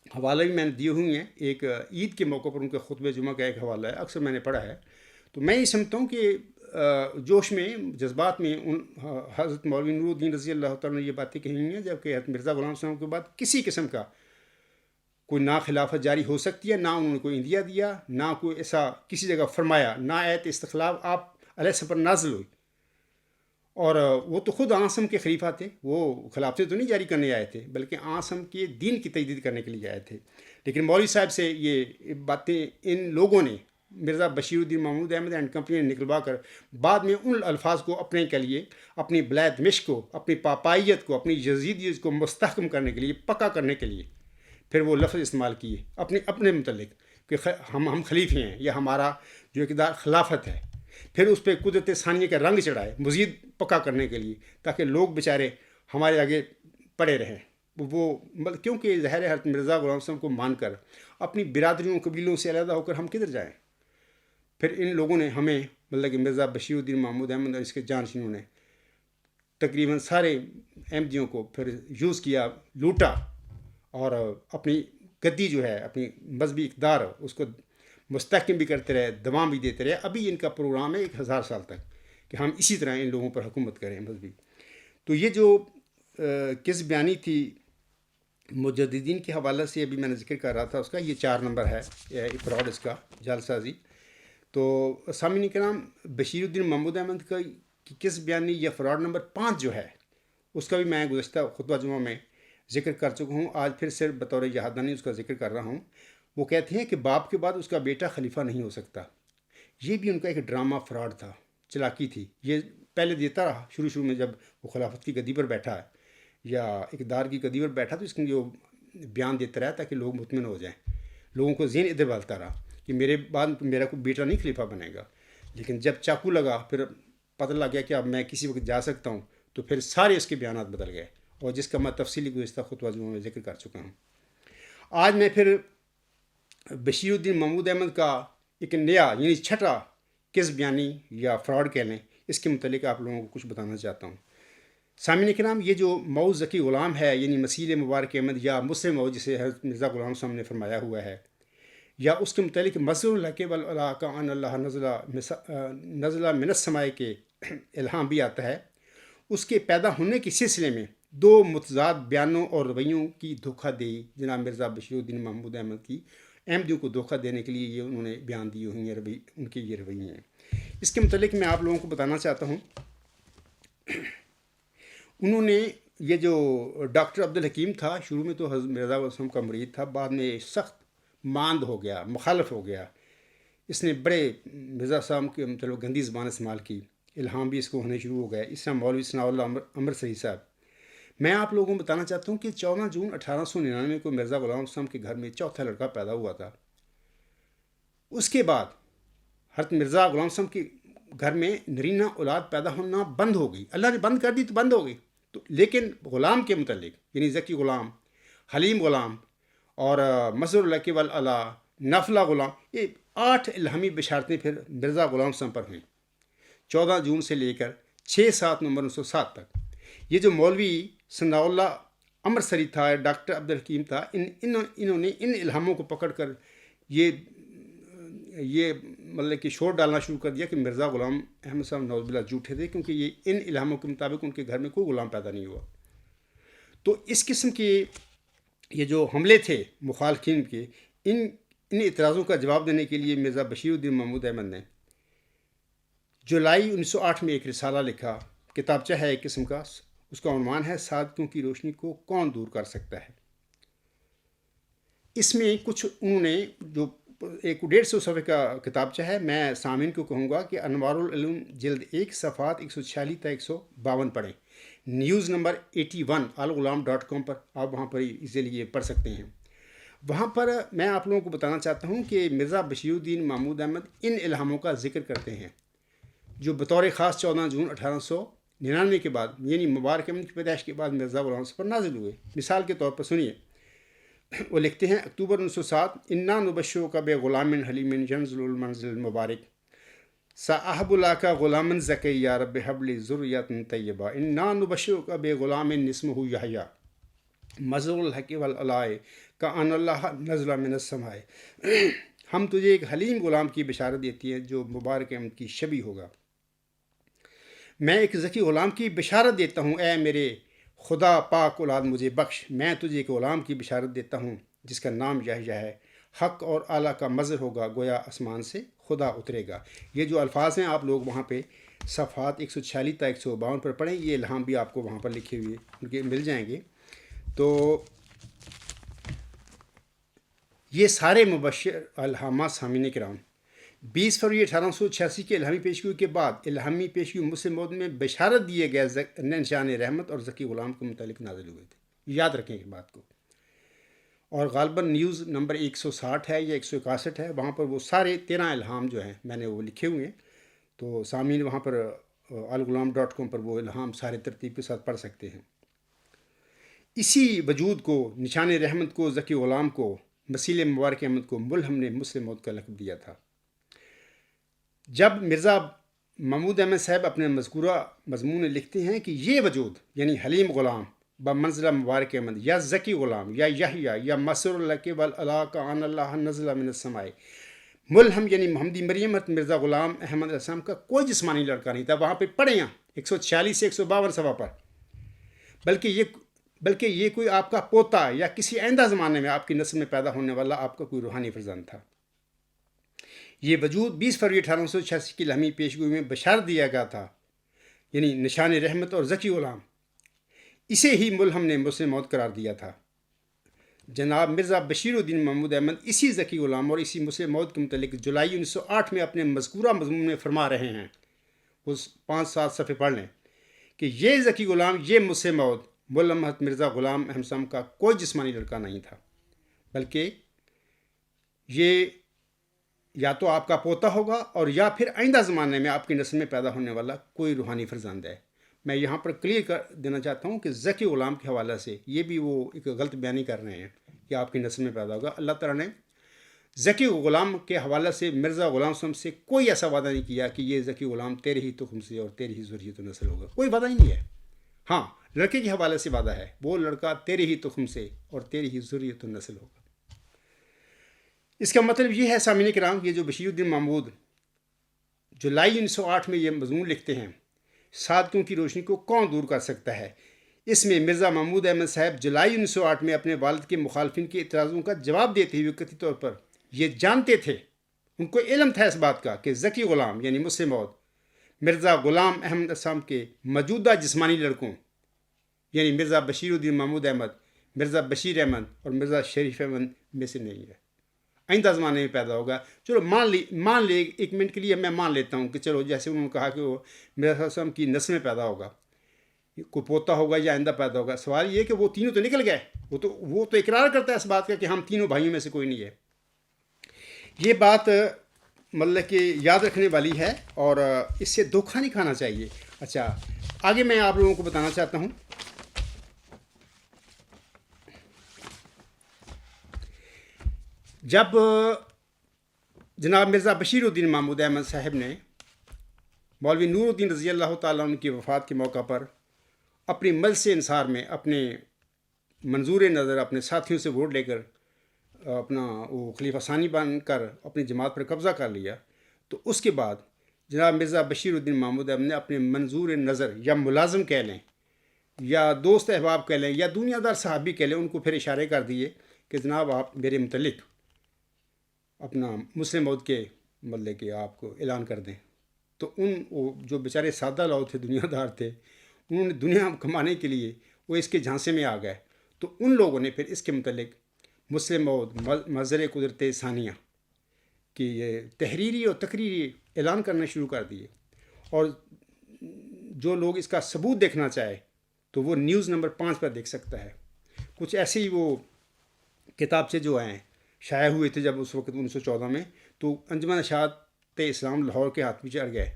حوالے بھی میں نے دیے ہوئے ہیں. ایک عید کے موقع پر ان کے خطبہ جمعہ کا ایک حوالہ ہے، اکثر میں نے پڑھا ہے. تو میں یہ سمجھتا ہوں کہ جوش میں جذبات میں حضرت مولوی نور الدین رضی اللہ تعالیٰ نے یہ باتیں کہی ہوئی ہیں، جبکہ حضرت مرزا غلام صاحب کے بعد کسی قسم کا کوئی نہ خلافت جاری ہو سکتی ہے، نہ انہوں نے کوئی اندیا دیا، نہ کوئی ایسا کسی جگہ فرمایا، نہ آیت استخلاف آپ علیہ سے پر نازل ہوئی. اور وہ تو خود آسم کے خلیفہ تھے، وہ خلافتیں تو نہیں جاری کرنے آئے تھے بلکہ آسم کے دین کی تجدید کرنے کے لیے آئے تھے. لیکن مولوی صاحب سے یہ باتیں ان لوگوں نے، مرزا بشیر الدین محمود احمد اینڈ کمپنی نے نکلوا کر بعد میں ان الفاظ کو اپنے کے لیے، اپنی بلاد مشق کو، اپنی پاپائیت کو، اپنی یزیدیت کو مستحکم کرنے کے لیے، پکا کرنے کے لیے پھر وہ لفظ استعمال کیے اپنے متعلق کہ ہم خلیفے ہیں، یا ہمارا جو اقتدار خلافت ہے. پھر اس پہ قدرت ثانیہ کا رنگ چڑھائے مزید پکا کرنے کے لیے، تاکہ لوگ بیچارے ہمارے آگے پڑے رہیں. وہ کیونکہ ظاہر حضرت مرزا غلام صاحب کو مان کر اپنی برادریوں قبیلوں سے علیحدہ ہو کر ہم کدھر جائیں؟ پھر ان لوگوں نے ہمیں کہ مرزا بشیر الدین محمود احمد اور اس کے جانشینوں نے تقریباً سارے احمدیوں کو پھر یوز کیا، لوٹا، اور اپنی گدی جو ہے، اپنی مذہبی اقدار اس کو مستحکم بھی کرتے رہے، دوام بھی دیتے رہے. ابھی ان کا پروگرام ہے 1000 سال تک کہ ہم اسی طرح ان لوگوں پر حکومت کریں مذہبی. تو یہ جو کس بیانی تھی مجددین کے حوالے سے ابھی میں نے ذکر کر رہا تھا، اس کا یہ 4 نمبر ہے افراد اس کا جعل سازی. تو سامعین کرام، بشیر الدین محمود احمد کا کس بیانی یا فراڈ نمبر 5 جو ہے اس کا بھی میں گزشتہ خطبہ جمعہ میں ذکر کر چکا ہوں. آج پھر صرف بطور یاددہانی اس کا ذکر کر رہا ہوں. وہ کہتے ہیں کہ باپ کے بعد اس کا بیٹا خلیفہ نہیں ہو سکتا. یہ بھی ان کا ایک ڈرامہ فراڈ تھا، چلاکی تھی. یہ پہلے دیتا رہا شروع میں جب وہ خلافت کی گدی پر بیٹھا ہے یا اقتدار کی گدی پر بیٹھا، تو اس کے جو بیان دیتا رہا تاکہ لوگ مطمئن ہو جائیں. لوگوں کو ذہن ادھر ڈالتا رہا کہ میرے بعد میرا کوئی بیٹا نہیں خلیفہ بنے گا. لیکن جب چاقو لگا، پھر پتہ لگ گیا کہ اب میں کسی وقت جا سکتا ہوں، تو پھر سارے اس کے بیانات بدل گئے، اور جس کا میں تفصیلی گزشتہ خطبہ جمعہ میں ذکر کر چکا ہوں. آج میں پھر بشیر الدین محمود احمد کا ایک نیا یعنی 6واں کس بیانی یا فراڈ کہہ لیں، اس کے متعلق آپ لوگوں کو کچھ بتانا چاہتا ہوں. سامعین کرام، یہ جو مؤز ذکی غلام ہے، یعنی مسیح مبارک احمد یا مسلم مؤز جسے حضرت مرزا غلام صاحب نے فرمایا ہوا ہے، یا اس کے متعلق مظہر الحق والعلاء کا ان اللہ نزلہ من السماء کے الہام بھی آتا ہے. اس کے پیدا ہونے کے سلسلے میں 2 متضاد بیانوں اور رویوں کی دھوکہ دہی جناب مرزا بشیر الدین محمود احمد کی احمدیوں کو دھوکہ دینے کے لیے یہ انہوں نے بیان دیے ہوئی ہیں، ان کے یہ رویے ہیں. اس کے متعلق میں آپ لوگوں کو بتانا چاہتا ہوں. انہوں نے یہ جو ڈاکٹر عبدالحکیم تھا، شروع میں تو حضرت مرزا غلام صاحب کا مرید تھا، بعد میں سخت ماند ہو گیا، مخالف ہو گیا. اس نے بڑے مرزا صاحب کے مطلب گندی زبان استعمال کی، الہام بھی اس کو ہونے شروع ہو گئے. اس طرح مولوی ثناء اللہ امرتسری صاحب. میں آپ لوگوں کو بتانا چاہتا ہوں کہ 14 جون 1899 کو مرزا غلام صاحب کے گھر میں 4تھا لڑکا پیدا ہوا تھا. اس کے بعد حضرت مرزا غلام صاحب کے گھر میں نرینہ اولاد پیدا ہونا بند ہو گئی. اللہ نے بند کر دی تو بند ہو گئی. تو لیکن غلام کے متعلق یعنی ذکی غلام، حلیم غلام اور مظہر الحق والعلاء، نفلہ غلام، یہ 8 الہامی بشارتیں پھر مرزا غلام صاحب پر ہوئیں 14 جون سے لے کر 6/7 نومبر 1907 تک. یہ جو مولوی ثناء اللہ امرتسری تھا، ڈاکٹر عبدالحکیم تھا، انہوں نے ان الہاموں کو پکڑ کر یہ مطلب کہ شور ڈالنا شروع کر دیا کہ مرزا غلام احمد صاحب نعوذ باللہ جھوٹے تھے، کیونکہ یہ ان الہاموں کے مطابق ان کے گھر میں کوئی غلام پیدا نہیں ہوا. تو اس قسم کے یہ جو حملے تھے مخالفین کے، ان اعتراضوں کا جواب دینے کے لیے مرزا بشیر الدین محمود احمد نے جولائی 1908 میں ایک رسالہ لکھا. کتابچہ ہے ایک قسم کا، اس کا عنوان ہے صادقوں کی روشنی کو کون دور کر سکتا ہے. اس میں کچھ انہوں نے جو ایک 150 صفحے کا کتابچہ ہے. میں سامعین کو کہوں گا کہ انوار العلوم جلد 1 صفحات 146 تا 152 پڑھیں. نیوز نمبر 81 alghulam.com پر آپ وہاں پر ایزیلی یہ پڑھ سکتے ہیں. وہاں پر میں آپ لوگوں کو بتانا چاہتا ہوں کہ مرزا بشیر الدین محمود احمد ان الہاموں کا ذکر کرتے ہیں جو بطور خاص 14 جون 1899 کے بعد یعنی مبارک احمد کی پیدائش کے بعد مرزا غلام پر نازل ہوئے. مثال کے طور پر سنیے، وہ لکھتے ہیں اکتوبر 1907 انا نبشرک بغلام حلیم ینزل المنزل المبارک صاحب اللہ کا غلام زکی یا رب حب لی ذریۃ طیبہ انا نبشرک بغلام اسمہ یحییٰ مظہر الحق والعلاء کأن اللہ نزل من السماء. ہم تجھے ایک حلیم غلام کی بشارت دیتی ہیں جو مبارک احمد کی شبیہ ہوگا. میں ایک ذکی غلام کی بشارت دیتا ہوں، اے میرے خدا پاک اولاد مجھے بخش. میں تجھے ایک غلام کی بشارت دیتا ہوں جس کا نام یحییٰ ہے. حق اور اعلیٰ کا مظہر ہوگا، گویا آسمان سے خدا اترے گا. یہ جو الفاظ ہیں آپ لوگ وہاں پہ صفحات 146 تا 152 پر پڑھیں. یہ الہام بھی آپ کو وہاں پر لکھے ہوئے ان کے مل جائیں گے. تو یہ سارے مبشر الہامات سامعین کرام 20 فروری 1886 کے الہامی پیشگوئی کے بعد الہامی پیشگوئی مسلم موعود میں بشارت دیے گئے نشان رحمت اور ذکی غلام کے متعلق نازل ہوئے تھے. یاد رکھیں اس بات کو. اور غالباً نیوز نمبر 160 ہے یا 161 ہے، وہاں پر وہ سارے 13 الہام جو ہیں میں نے وہ لکھے ہوئے ہیں. تو سامعین وہاں پر alghulam.com پر وہ الہام سارے ترتیب کے ساتھ پڑھ سکتے ہیں. اسی وجود کو، نشان رحمت کو، ذکی غلام کو، مسیل مبارک احمد کو ملہم نے مسلم موعود کا لقب دیا تھا. جب مرزا محمود احمد صاحب اپنے مذکورہ مضمون میں لکھتے ہیں کہ یہ وجود یعنی حلیم غلام بمنزلہ مبارک احمد یا ذکی غلام یا یحییٰ یا مسر الحق والعلاء کأن اللہ نزل من السماء، ملہم یعنی محمدی مریم مرزا غلام احمد علیہ السلام کا کوئی جسمانی لڑکا نہیں تھا. وہاں پہ پڑھیں 146 سے 152 صفحہ پر. بلکہ یہ کوئی آپ کا پوتا یا کسی آئندہ زمانے میں آپ کی نسل میں پیدا ہونے والا آپ کا کوئی روحانی فرزند تھا. یہ وجود 20 فروری 1886 کی الہامی پیشگوئی میں بشارت دیا گیا تھا، یعنی نشان رحمت اور ذکی غلام. اسے ہی ملہم نے مسلم موعود قرار دیا تھا. جناب مرزا بشیر الدین محمود احمد اسی ذکی غلام اور اسی مسلم موعود کے متعلق جولائی 1908 میں اپنے مذکورہ مضمون میں فرما رہے ہیں. اس 5-7 صفحے پڑھ لیں کہ یہ ذکی غلام، یہ مسلم موعود ملہم مرزا غلام احمد صاحب کا کوئی جسمانی لڑکا نہیں تھا، بلکہ یہ یا تو آپ کا پوتا ہوگا اور یا پھر آئندہ زمانے میں آپ کی نسل میں پیدا ہونے والا کوئی روحانی فرزند ہے. میں یہاں پر کلیئر کر دینا چاہتا ہوں کہ ذکی غلام کے حوالے سے یہ بھی وہ ایک غلط بیانی کر رہے ہیں کہ آپ کی نسل میں پیدا ہوگا. اللہ تعالیٰ نے ذکی غلام کے حوالے سے مرزا غلام صاحب سے کوئی ایسا وعدہ نہیں کیا کہ یہ ذکی غلام تیرے ہی تخم سے اور تیری ہی ذریت و نسل ہوگا. کوئی وعدہ ہی نہیں ہے. ہاں، لڑکے کے حوالے سے وعدہ ہے، وہ لڑکا تیرے ہی تخم سے اور تیری ہی ذریت و نسل ہوگا. اس کا مطلب یہ ہے سامعین کرام، یہ جو بشیر الدین محمود جولائی 1908 میں یہ مضمون لکھتے ہیں، صادقوں کی روشنی کو کون دور کر سکتا ہے، اس میں مرزا محمود احمد صاحب جولائی 1908 میں اپنے والد کے مخالفین کے اعتراضوں کا جواب دیتے ہوئے قطعی طور پر یہ جانتے تھے، ان کو علم تھا اس بات کا کہ ذکی غلام یعنی مسلم موعود مرزا غلام احمد صاحب کے موجودہ جسمانی لڑکوں یعنی مرزا بشیر الدین محمود احمد، مرزا بشیر احمد اور مرزا شریف احمد میں سے نہیں ہے، آئندہ زمانے میں پیدا ہوگا. چلو مان لے ایک منٹ کے لیے میں مان لیتا ہوں کہ چلو جیسے انہوں نے کہا کہ وہ مرزا صاحب کی نسل میں پیدا ہوگا، کوئی پوتا ہوگا یا آئندہ پیدا ہوگا. سوال یہ کہ وہ تینوں تو نکل گئے، وہ تو اقرار کرتا ہے اس بات کا کہ ہم تینوں بھائیوں میں سے کوئی نہیں ہے. یہ بات مطلب کہ یاد رکھنے والی ہے اور اس سے دھوکہ نہیں کھانا چاہیے. اچھا، آگے میں آپ لوگوں کو بتانا چاہتا ہوں جب جناب مرزا بشیر الدین محمود احمد صاحب نے مولوی نور الدین رضی اللہ تعالیٰ عنہ کی وفات کے موقع پر اپنی مجلس انصار میں اپنے منظور نظر اپنے ساتھیوں سے ووٹ لے کر اپنا وہ خلیفہ ثانی بن کر اپنی جماعت پر قبضہ کر لیا، تو اس کے بعد جناب مرزا بشیر الدین محمود احمد نے اپنے منظور نظر یا ملازم کہہ لیں یا دوست احباب کہہ لیں یا دنیا دار صحابی کہہ لیں، ان کو پھر اشارے کر دیے کہ جناب آپ میرے متعلق اپنا مسلم موعود کے مطلب کہ آپ کو اعلان کر دیں. تو وہ جو بیچارے سادہ لوگ تھے، دنیا دار تھے، انہوں نے دنیا کمانے کے لیے وہ اس کے جھانسے میں آ گئے. تو ان لوگوں نے پھر اس کے متعلق مسلم موعود مظہر قدرت ثانیہ کہ یہ تحریری اور تقریری اعلان کرنا شروع کر دیے، اور جو لوگ اس کا ثبوت دیکھنا چاہے تو وہ نیوز نمبر 5 پر دیکھ سکتا ہے۔ کچھ ایسے ہی وہ کتابچے جو ہیں شائع ہوئے تھے جب اس وقت 1914 میں، تو انجمن اشاعت اسلام لاہور کے ہاتھ میں چڑھ گئے،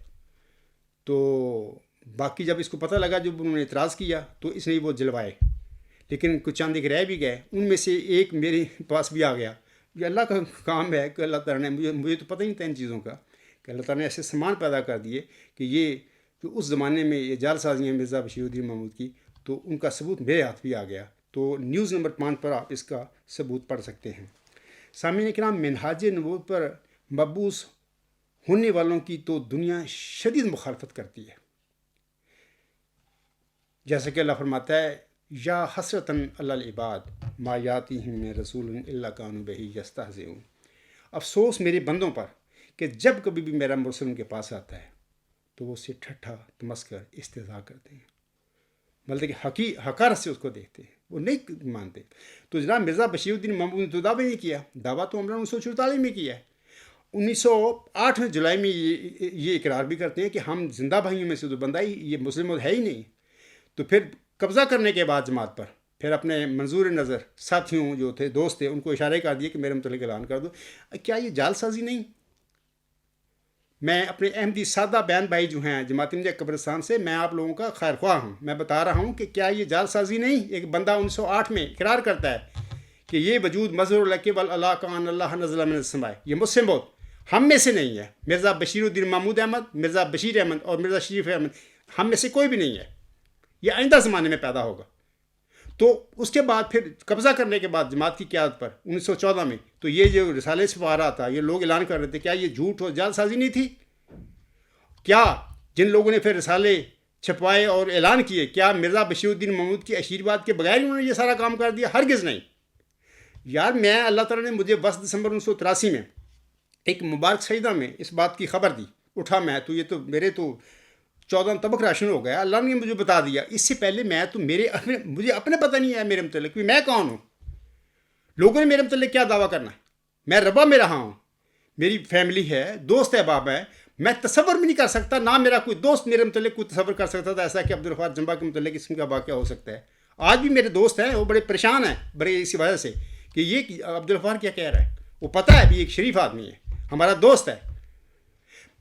تو باقی جب اس کو پتہ لگا، جب انہوں نے اعتراض کیا تو اس نے وہ جلوائے، لیکن کچھ چند ایک رہ بھی گئے۔ ان میں سے ایک میرے پاس بھی آ گیا۔ یہ اللہ کا کام ہے کہ اللہ تعالیٰ نے مجھے تو پتہ ہی نہیں تھا ان چیزوں کا، کہ اللہ تعالیٰ نے ایسے سامان پیدا کر دیے کہ یہ جو اس زمانے میں یہ جعل سازیاں مرزا بشیر الدین محمود کی، تو ان کا ثبوت میرے ہاتھ بھی آ گیا۔ تو نیوز نمبر 5 پر آپ اس کا ثبوت پڑھ سکتے ہیں۔ سامعین کرام، منہاج نبوت پر مبعوث ہونے والوں کی تو دنیا شدید مخالفت کرتی ہے، جیسا کہ اللہ فرماتا ہے یا حسرتاً علی العباد ما یاتیہم من رسول الا کانوا بہ یستہزئون۔ افسوس میرے بندوں پر کہ جب کبھی بھی میرا مرسل ان کے پاس آتا ہے تو وہ اسے ٹھٹھا تمسکر استہزاء کرتے ہیں، مطلب کہ حقارت سے اس کو دیکھتے ہیں، وہ نہیں مانتے۔ تو جناب مرزا بشیر الدین محمود نے تو دعویٰ نہیں کیا، دعویٰ تو ہم نے 1944 میں کیا ہے۔ 1908 جولائی میں یہ اقرار بھی کرتے ہیں کہ ہم زندہ بھائیوں میں سے تو بندہ ہی یہ مسلم ہے ہی نہیں۔ تو پھر قبضہ کرنے کے بعد جماعت پر پھر اپنے منظور نظر ساتھیوں جو تھے، دوست تھے، ان کو اشارے کر دیے کہ میرے متعلق اعلان کر دو۔ کیا یہ جعل سازی نہیں؟ میں اپنے احمدی سادہ بہن بھائی جو ہیں جماعت احمدیہ قبرستان سے، میں آپ لوگوں کا خیر خواہ ہوں، میں بتا رہا ہوں کہ کیا یہ جعل سازی نہیں؟ ایک بندہ 1908 میں اقرار کرتا ہے کہ یہ وجود مظہر القب اللہ کان اللہ نزل من السماء، یہ مجھ سے بہت ہم میں سے نہیں ہے۔ مرزا بشیر الدین محمود احمد، مرزا بشیر احمد اور مرزا شریف احمد ہم میں سے کوئی بھی نہیں ہے، یہ آئندہ زمانے میں پیدا ہوگا۔ تو اس کے بعد پھر قبضہ کرنے کے بعد جماعت کی قیادت پر 1914 میں، تو یہ جو رسالے چھپا رہا تھا، یہ لوگ اعلان کر رہے تھے، کیا یہ جھوٹ اور جعل سازی نہیں تھی؟ کیا جن لوگوں نے پھر رسالے چھپوائے اور اعلان کیے، کیا مرزا بشیر الدین محمود کی آشیرواد کے بغیر انہوں نے یہ سارا کام کر دیا؟ ہرگز نہیں۔ یار میں اللہ تعالیٰ نے مجھے 10 دسمبر 1983 میں ایک مبارک سجدہ میں اس بات کی خبر دی، اٹھا میں تو یہ تو میرے تو 14 طبق راشن ہو گیا، اللہ نے مجھے بتا دیا۔ اس سے پہلے میں تو مجھے اپنے پتہ نہیں ہے میرے متعلق کہ میں کون ہوں، لوگوں نے میرے متعلق کیا دعویٰ کرنا ہے۔ میں ربا میں رہا ہوں، میری فیملی ہے، دوست احباب ہے، میں تصور بھی نہیں کر سکتا، نہ میرا کوئی دوست میرے متعلق کوئی تصور کر سکتا تھا ایسا کہ عبدالغفار جمبا کے متعلق اس کا واقعہ ہو سکتا ہے۔ آج بھی میرے دوست ہیں، وہ بڑے پریشان ہیں بڑے اسی وجہ سے کہ یہ عبدالغفار کیا کہہ رہا ہے، وہ پتہ ہے بھی ایک شریف آدمی ہے، ہمارا دوست ہے۔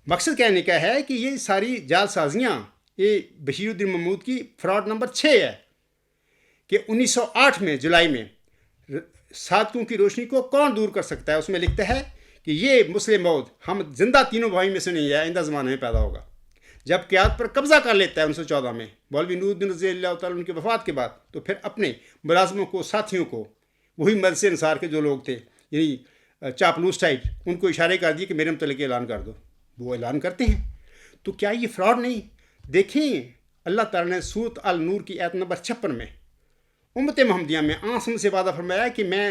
مقصد کہنے کا ہے کہ یہ ساری جعل سازیاں، یہ بشیر الدین محمود کی فراڈ نمبر 6 ہے کہ 1908 میں جولائی میں صادقوں کی روشنی کو کون دور کر سکتا ہے۔ اس میں لکھتا ہے کہ یہ مسلم موعود ہم زندہ تینوں بھائی میں سے نہیں ہے، آئندہ زمانے میں پیدا ہوگا۔ جب قیادت پر قبضہ کر لیتا ہے 1914 میں مولوی نور الدین رضی اللہ تعالیٰ ان کی وفات کے بعد، تو پھر اپنے ملازموں کو، ساتھیوں کو، وہی مدرسے انصار کے جو لوگ تھے یعنی چاپلوس ٹائپ، ان کو اشارے کر دیے کہ میرے متعلق اعلان کر دو، وہ اعلان کرتے ہیں۔ تو کیا یہ فراڈ نہیں؟ دیکھیں اللہ تعالیٰ نے سورۃ النور کی آیت نمبر 56 میں امت محمدیہ میں آنسم سے وعدہ فرمایا کہ میں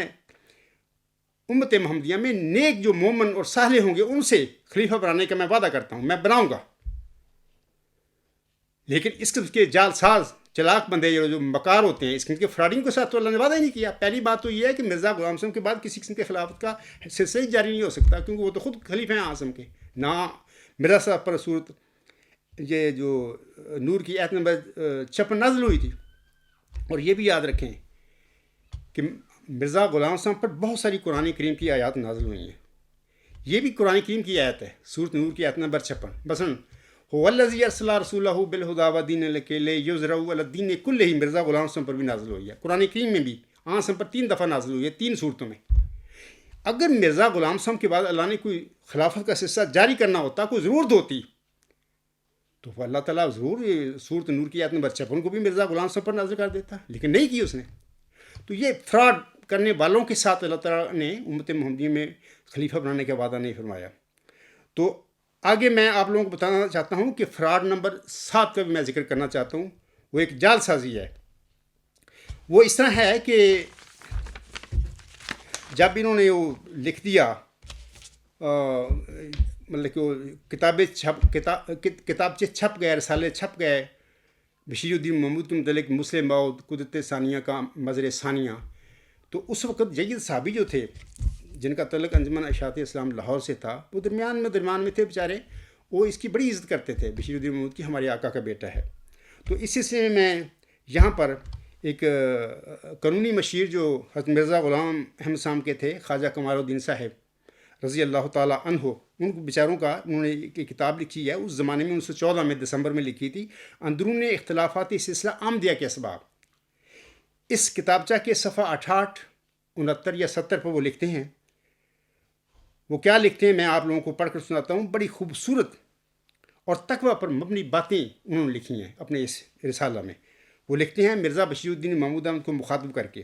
امت محمدیہ میں نیک جو مومن اور صالح ہوں گے ان سے خلیفہ بنانے کا میں وعدہ کرتا ہوں، میں بناؤں گا۔ لیکن اس قسم کے جعل ساز چلاک بندے جو مکار ہوتے ہیں، اس قسم کے فراڈنگ کے ساتھ تو اللہ نے وعدہ ہی نہیں کیا۔ پہلی بات تو یہ ہے کہ مرزا غلام احمد کے بعد کسی قسم کے خلافت کا سلسلہ جاری نہیں ہو سکتا، کیونکہ وہ تو خود خلیفہ ہیں اعظم کے، نہ مرزا صاحب پر صورت یہ جو نور کی آیت نمبر 56 نازل ہوئی تھی۔ اور یہ بھی یاد رکھیں کہ مرزا غلام صاحب پر بہت ساری قرآن کریم کی آیات نازل ہوئی ہیں، یہ بھی قرآن کریم کی آیت ہے، سورۃ نور کی آیت نمبر 56۔ مثلاً هو الذی ارسل رسولہ بالہدی ودین الحق لیظہرہ علی الدین کلہ، مرزا غلام صاحب پر بھی نازل ہوئی ہے۔ قرآن کریم میں بھی صاحب پر 3 دفعہ نازل ہوئی ہے، 3 صورتوں میں۔ اگر مرزا غلام صاحب کے بعد اللہ نے کوئی خلافت کا سلسلہ جاری کرنا ہوتا، کوئی ضرورت ہوتی، تو اللہ تعالیٰ ضرور سورۃ نور کی آیت نمبر 56 کو بھی مرزا غلام صاحب پر نازل کر دیتا، لیکن نہیں کی اس نے۔ تو یہ فراڈ کرنے والوں کے ساتھ اللہ تعالیٰ نے امت محمدیہ میں خلیفہ بنانے کا وعدہ نہیں فرمایا۔ تو آگے میں آپ لوگوں کو بتانا چاہتا ہوں کہ فراڈ نمبر 7 کا بھی میں ذکر کرنا چاہتا ہوں، وہ ایک جعل سازی ہے۔ وہ اس طرح ہے کہ جب انہوں نے وہ لکھ دیا، مطلب کہ وہ کتابچے چھپ گئے، رسالے چھپ گئے بشیر الدین محمود کے متعلق، مسلم موعود، قدرت ثانیہ کا مظہر ثانیہ، تو اس وقت جید صحابی جو تھے جن کا تعلق انجمن اشاعت اسلام لاہور سے تھا، وہ درمیان میں تھے بیچارے، وہ اس کی بڑی عزت کرتے تھے، بشیر الدین محمود کی ہمارے آقا کا بیٹا ہے۔ تو اس سلسلے میں میں یہاں پر ایک قانونی مشیر جو حضرت مرزا غلام احمد صاحب کے تھے، خواجہ کمال الدین صاحب رضی اللہ تعالیٰ عنہ، ان بیچاروں کا انہوں نے ایک کتاب لکھی ہے، اس زمانے میں 1914 میں دسمبر میں لکھی تھی، اندرون اختلافاتی سلسلہ آمدیہ کے اسباب۔ اس کتابچہ کے صفحہ 68 69 یا 70 پر وہ لکھتے ہیں، وہ کیا لکھتے ہیں میں آپ لوگوں کو پڑھ کر سناتا ہوں۔ بڑی خوبصورت اور تقوی پر مبنی باتیں انہوں نے لکھی ہیں اپنے اس رسالہ میں۔ وہ لکھتے ہیں مرزا بشیر الدین محمود احمد کو مخاطب کر کے،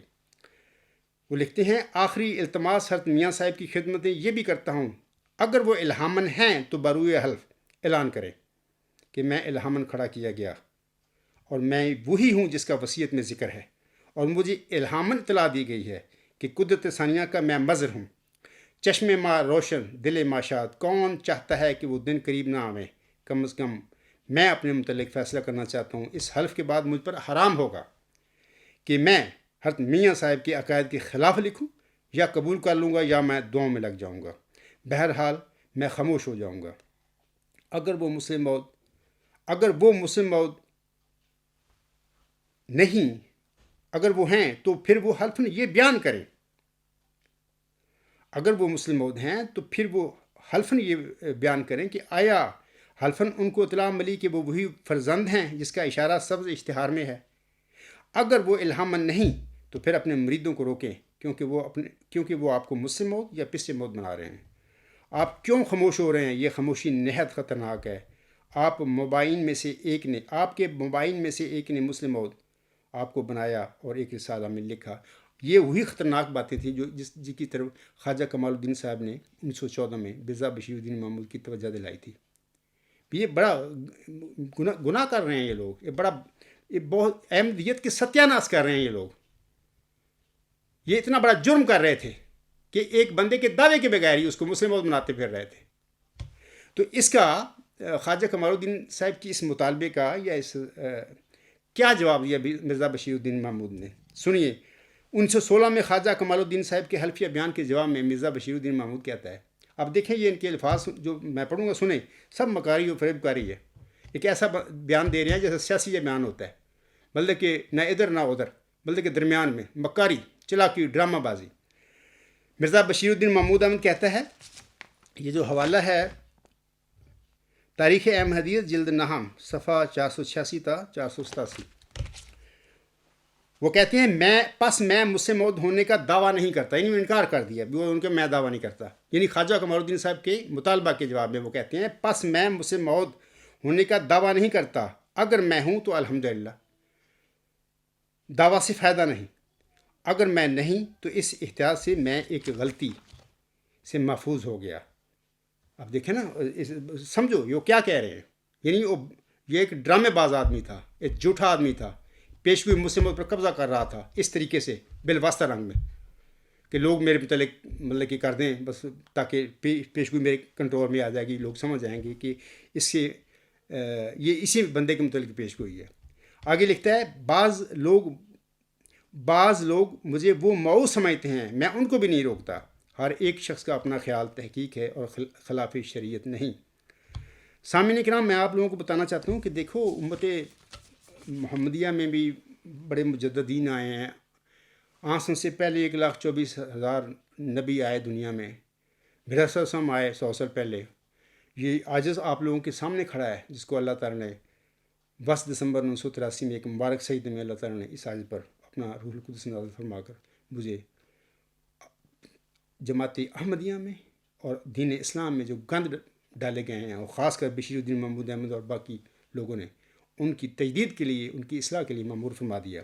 وہ لکھتے ہیں آخری التماس حضرت میاں صاحب کی خدمت یہ بھی کرتا ہوں، اگر وہ الہامن ہیں تو بروئے حلف اعلان کریں کہ میں الہامن کھڑا کیا گیا اور میں وہی ہوں جس کا وصیت میں ذکر ہے، اور مجھے الہامن اطلاع دی گئی ہے کہ قدرت ثانیہ کا میں مظہر ہوں، چشم ماں روشن دل ماں شاد، کون چاہتا ہے کہ وہ دن قریب نہ آویں، کم از کم میں اپنے متعلق فیصلہ کرنا چاہتا ہوں، اس حلف کے بعد مجھ پر حرام ہوگا کہ میں حضرت میاں صاحب کے عقائد کے خلاف لکھوں، یا قبول کر لوں گا یا میں دعاؤں میں لگ جاؤں گا، بہرحال میں خاموش ہو جاؤں گا۔ اگر وہ مسلم موعود نہیں، اگر وہ ہیں تو پھر وہ حلفاً یہ بیان کریں، اگر وہ مسلم موعود ہیں تو پھر وہ حلفاً یہ بیان کریں کہ آیا حلفاً ان کو اطلاع ملی کہ وہ وہی فرزند ہیں جس کا اشارہ سبز اشتہار میں ہے۔ اگر وہ الہامن نہیں تو پھر اپنے مریدوں کو روکیں، کیونکہ وہ آپ کو مسلم موعود یا پسے موعود بنا رہے ہیں۔ آپ کیوں خاموش ہو رہے ہیں؟ یہ خاموشی نہایت خطرناک ہے۔ آپ کے موبائل میں سے ایک نے مسلم موعود آپ کو بنایا اور ایک رسالہ میں لکھا۔ یہ وہی خطرناک باتیں تھیں جس کی طرف خواجہ کمال الدین صاحب نے 1914 میں مرزا بشیر الدین محمود کی توجہ دلائی تھی۔ یہ بڑا گناہ کر رہے ہیں یہ لوگ، یہ بہت احمدیت کے ستیہ ناش کر رہے ہیں یہ لوگ۔ یہ اتنا بڑا جرم کر رہے تھے کہ ایک بندے کے دعوے کے بغیر ہی اس کو مسلم موعود بناتے پھر رہے تھے۔ تو اس کا خواجہ کمال الدین صاحب کی اس مطالبے کا یا اس کیا جواب دیا مرزا بشیر الدین محمود نے؟ سنیے، 1916 میں خواجہ کمال الدین صاحب کے حلفیہ بیان کے جواب میں مرزا بشیر الدین محمود کہتا ہے، اب دیکھیں یہ ان کے الفاظ جو میں پڑھوں گا سنیں، سب مکاری و فریب کاری ہے۔ ایک ایسا بیان دے رہے ہیں جیسے سیاسی یہ بیان ہوتا ہے، مطلب کہ نہ ادھر نہ ادھر، مطلب کہ درمیان میں مکاری، چلاکی، ڈرامہ بازی۔ مرزا بشیر الدین محمود احمد کہتا ہے، یہ جو حوالہ ہے تاریخ احمدیت جلد نہم صفحہ 486 تا 487، وہ کہتے ہیں میں مسلم موعود ہونے کا دعویٰ نہیں کرتا، یعنی انکار کر دیا، ان کے میں دعویٰ نہیں کرتا، یعنی خواجہ کمال الدین صاحب کے مطالبہ کے جواب میں وہ کہتے ہیں پس میں مسلم موعود ہونے کا دعویٰ نہیں کرتا، اگر میں ہوں تو الحمدللہ، دعویٰ سے فائدہ نہیں، اگر میں نہیں تو اس احتیاط سے میں ایک غلطی سے محفوظ ہو گیا۔ اب دیکھیں نا، سمجھو یہ کیا کہہ رہے ہیں، یعنی یہ ایک ڈرامے باز آدمی تھا، ایک جھوٹا آدمی تھا، پیشگوئی مسلم موعود پر قبضہ کر رہا تھا اس طریقے سے بالواسطہ رنگ میں کہ لوگ میرے متعلق مطلب کہ کر دیں بس، تاکہ پیشگوئی میرے کنٹرول میں آ جائے گی، لوگ سمجھ جائیں گے کہ اس سے یہ اسی بندے کے متعلق پیشگوئی ہے۔ آگے لکھتا ہے بعض لوگ مجھے وہ موعود سمجھتے ہیں، میں ان کو بھی نہیں روکتا، ہر ایک شخص کا اپنا خیال تحقیق ہے اور خلاف شریعت نہیں۔ سامعین کرام، میں آپ لوگوں کو بتانا چاہتا ہوں کہ دیکھو، امت محمدیہ میں بھی بڑے مجددین آئے ہیں، آنسن سے پہلے 1,24,000 نبی آئے دنیا میں، مرزا صلی اللہ علیہ وسلم آئے 100 سال پہلے۔ یہ عاجز آپ لوگوں کے سامنے کھڑا ہے جس کو اللہ تعالیٰ نے 10 دسمبر 1983 میں ایک مبارک سجدے میں اللہ تعالیٰ نے اس عاجز پر اپنا روح القدس نازل فرما کر مجھے جماعت احمدیہ میں اور دین اسلام میں جو گند ڈالے گئے ہیں، اور خاص کر بشیر الدین محمود احمد اور باقی لوگوں نے ان کی تجدید کے لیے، ان کی اصلاح کے لیے مامور فرما دیا۔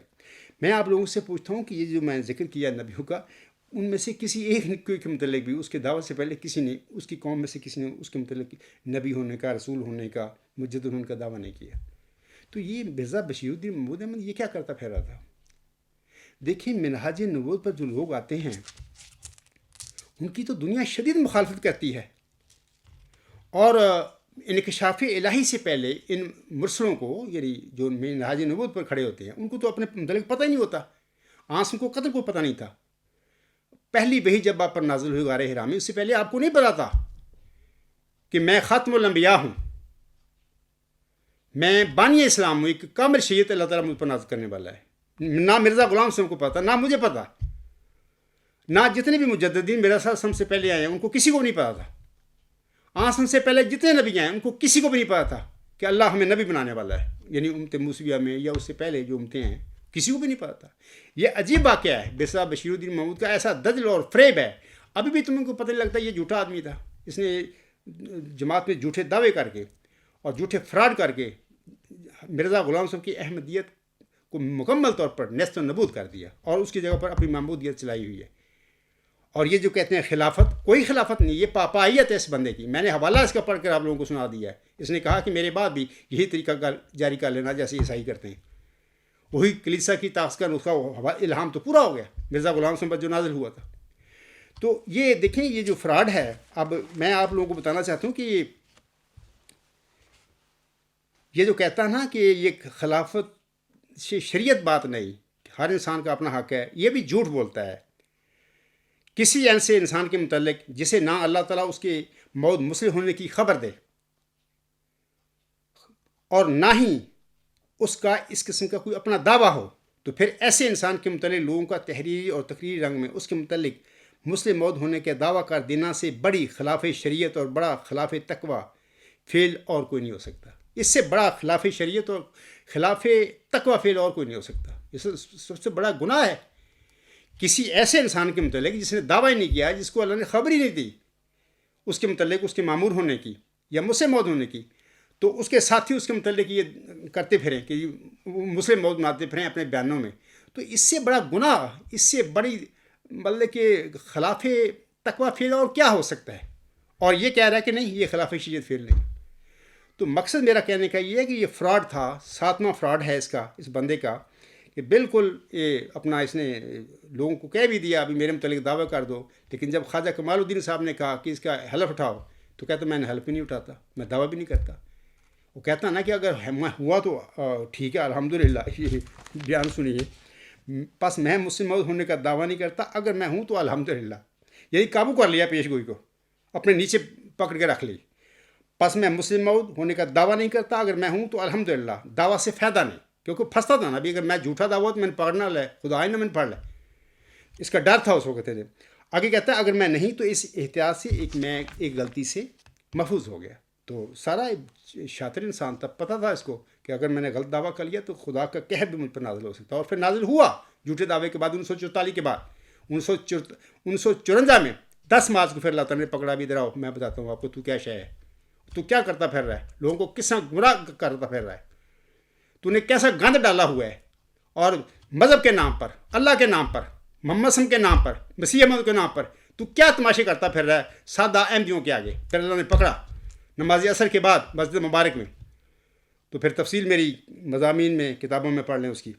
میں آپ لوگوں سے پوچھتا ہوں کہ یہ جو میں ذکر کیا نبیوں کا، ان میں سے کسی ایک کے متعلق بھی اس کے دعوت سے پہلے کسی نے، اس کی قوم میں سے کسی نے اس کے متعلق نبی ہونے کا، رسول ہونے کا، مجدد ہونے کا دعویٰ نہیں کیا۔ تو یہ مرزا بشیر الدین محمود احمد یہ کیا کرتا پھر رہا تھا؟ دیکھیں، منہاج نبوت پر جو لوگ آتے ہیں ان کی تو دنیا شدید مخالفت کرتی ہے، اور انکشاف الہی سے پہلے ان مرسلوں کو، یعنی جو منہاج نبوت پر کھڑے ہوتے ہیں، ان کو تو اپنے متعلق پتہ ہی نہیں ہوتا۔ آنسوں کو قدر کو پتہ نہیں تھا، پہلی وحی جب آپ پر نازل ہوئی غار حرا میں، اس سے پہلے آپ کو نہیں پتا تھا کہ میں خاتم الانبیاء ہوں، میں بانی اسلام ہوں، ایک کامل شریعت اللہ تعالیٰ مجھ پر نازل کرنے والا ہے۔ نہ مرزا غلام صاحب کو پتا، نہ مجھے پتا، نہ جتنے بھی مجددین میرا ساتھ ہم سے پہلے آئے ہیں ان کو کسی کو نہیں پتا تھا۔ آسم سے پہلے جتنے نبی آئے ان کو کسی کو بھی نہیں پتا تھا کہ اللہ ہمیں نبی بنانے والا ہے، یعنی امت موسویہ میں یا اس سے پہلے جو امتیں ہیں کسی کو بھی نہیں پتا تھا۔ یہ عجیب واقعہ ہے مرزا بشیر الدین محمود کا، ایسا دجل اور فریب ہے، ابھی بھی تم کو پتہ نہیں لگتا یہ جھوٹا آدمی تھا۔ اس نے جماعت میں جھوٹے دعوے کر کے اور جھوٹے فراڈ کر کے مرزا غلام صاحب کی احمدیت کو مکمل طور پر نیست و نبود کر دیا اور اس کی جگہ پر اپنی محمودیت چلائی ہوئی ہے۔ اور یہ جو کہتے ہیں خلافت، کوئی خلافت نہیں، یہ پاپائیت ہے اس بندے کی۔ میں نے حوالہ اس کا پڑھ کر آپ لوگوں کو سنا دیا ہے۔ اس نے کہا کہ میرے بعد بھی یہی طریقہ جاری کر لینا جیسے عیسائی کرتے ہیں۔ وہی کلیسا کی طاقت کا نسخہ الہام تو پورا ہو گیا مرزا غلام صاحب پر جو نازل ہوا تھا۔ تو یہ دیکھیں یہ جو فراڈ ہے، اب میں آپ لوگوں کو بتانا چاہتا ہوں کہ یہ جو کہتا ہے نا کہ یہ خلافت سے شریعت بات نہیں، ہر انسان کا اپنا حق ہے، یہ بھی جھوٹ بولتا ہے۔ کسی ایسے انسان کے متعلق جسے نہ اللہ تعالیٰ اس کے موت مسلم ہونے کی خبر دے اور نہ ہی اس کا اس قسم کا کوئی اپنا دعویٰ ہو، تو پھر ایسے انسان کے متعلق لوگوں کا تحریری اور تقریری رنگ میں اس کے متعلق مسلم موت ہونے کے دعویٰ کر دینا سے بڑی خلاف شریعت اور بڑا خلاف تقویٰ فعل اور کوئی نہیں ہو سکتا۔ اس سے بڑا خلاف شریعت اور خلاف تقویٰ فعل اور کوئی نہیں ہو سکتا۔ اس سب سے بڑا گناہ ہے کسی ایسے انسان کے متعلق جس نے دعویٰ ہی نہیں کیا، جس کو اللہ نے خبر ہی نہیں دی اس کے متعلق اس کے معمور ہونے کی یا مسلم موت ہونے کی، تو اس کے ساتھی اس کے متعلق یہ کرتے پھریں کہ مسلم موت بناتے پھریں اپنے بیانوں میں، تو اس سے بڑا گناہ، اس سے بڑی مطلب کہ خلاف تقویٰ فعل اور کیا ہو سکتا ہے؟ اور یہ کہہ رہا ہے کہ نہیں یہ خلاف شریعت فعل نہیں۔ تو مقصد میرا کہنے کا یہ ہے کہ یہ فراڈ تھا، ساتواں فراڈ ہے اس بندے کا، کہ بالکل یہ اپنا اس نے لوگوں کو کہہ بھی دیا ابھی میرے متعلق دعویٰ کر دو، لیکن جب خواجہ کمال الدین صاحب نے کہا کہ اس کا حلف اٹھاؤ تو کہتا میں نے حلف بھی نہیں اٹھاتا، میں دعویٰ بھی نہیں کرتا۔ وہ کہتا نا کہ اگر میں ہوا تو ٹھیک ہے الحمدللہ، یہ بیان سنیے، بس میں مسلم موت ہونے کا دعویٰ نہیں کرتا، اگر میں ہوں تو الحمدللہ، یہی قابو کر لیا پیش گوئی کو، اپنے نیچے پکڑ کے رکھ لی۔ بس میں مسلم موت ہونے کا دعویٰ نہیں کرتا، اگر میں ہوں تو الحمدللہ، دعویٰ سے فائدہ نہیں، کیونکہ پھنستا تھا نا ابھی، اگر میں جھوٹا دعویٰ تو میں نے پکڑنا لے، خدا ہی نے میں نے پڑھ لے، اس کا ڈر تھا اس وقت۔ آگے کہتا ہے اگر میں نہیں تو اس احتیاط سے میں ایک غلطی سے محفوظ ہو گیا۔ تو سارا شاطر انسان تھا، پتہ تھا اس کو کہ اگر میں نے غلط دعویٰ کر لیا تو خدا کا قہر بھی مجھ پر نازل ہو سکتا ہے، اور پھر نازل ہوا جھوٹے دعوے کے بعد 1944 کے بعد 1954 میں 10 مارچ کو پھر اللہ تعالیٰ نے پکڑا بھی، ادھر آؤ میں بتاتا ہوں آپ کو تو کیا شے ہے، تو کیا کرتا پھر رہا ہے، لوگوں کو کس طرح گمراہ کرتا پھر رہا ہے، تو نے کیسا گند ڈالا ہوا ہے، اور مذہب کے نام پر، اللہ کے نام پر، محمد صلی اللہ علیہ وسلم کے نام پر، مسیح احمد کے نام پر تو کیا تماشے کرتا پھر رہا ہے سادہ احمدیوں کے آگے۔ پھر اللہ نے پکڑا نماز عصر کے بعد مسجد مبارک میں، تو پھر تفصیل میری مضامین میں کتابوں میں پڑھ لیں اس کی۔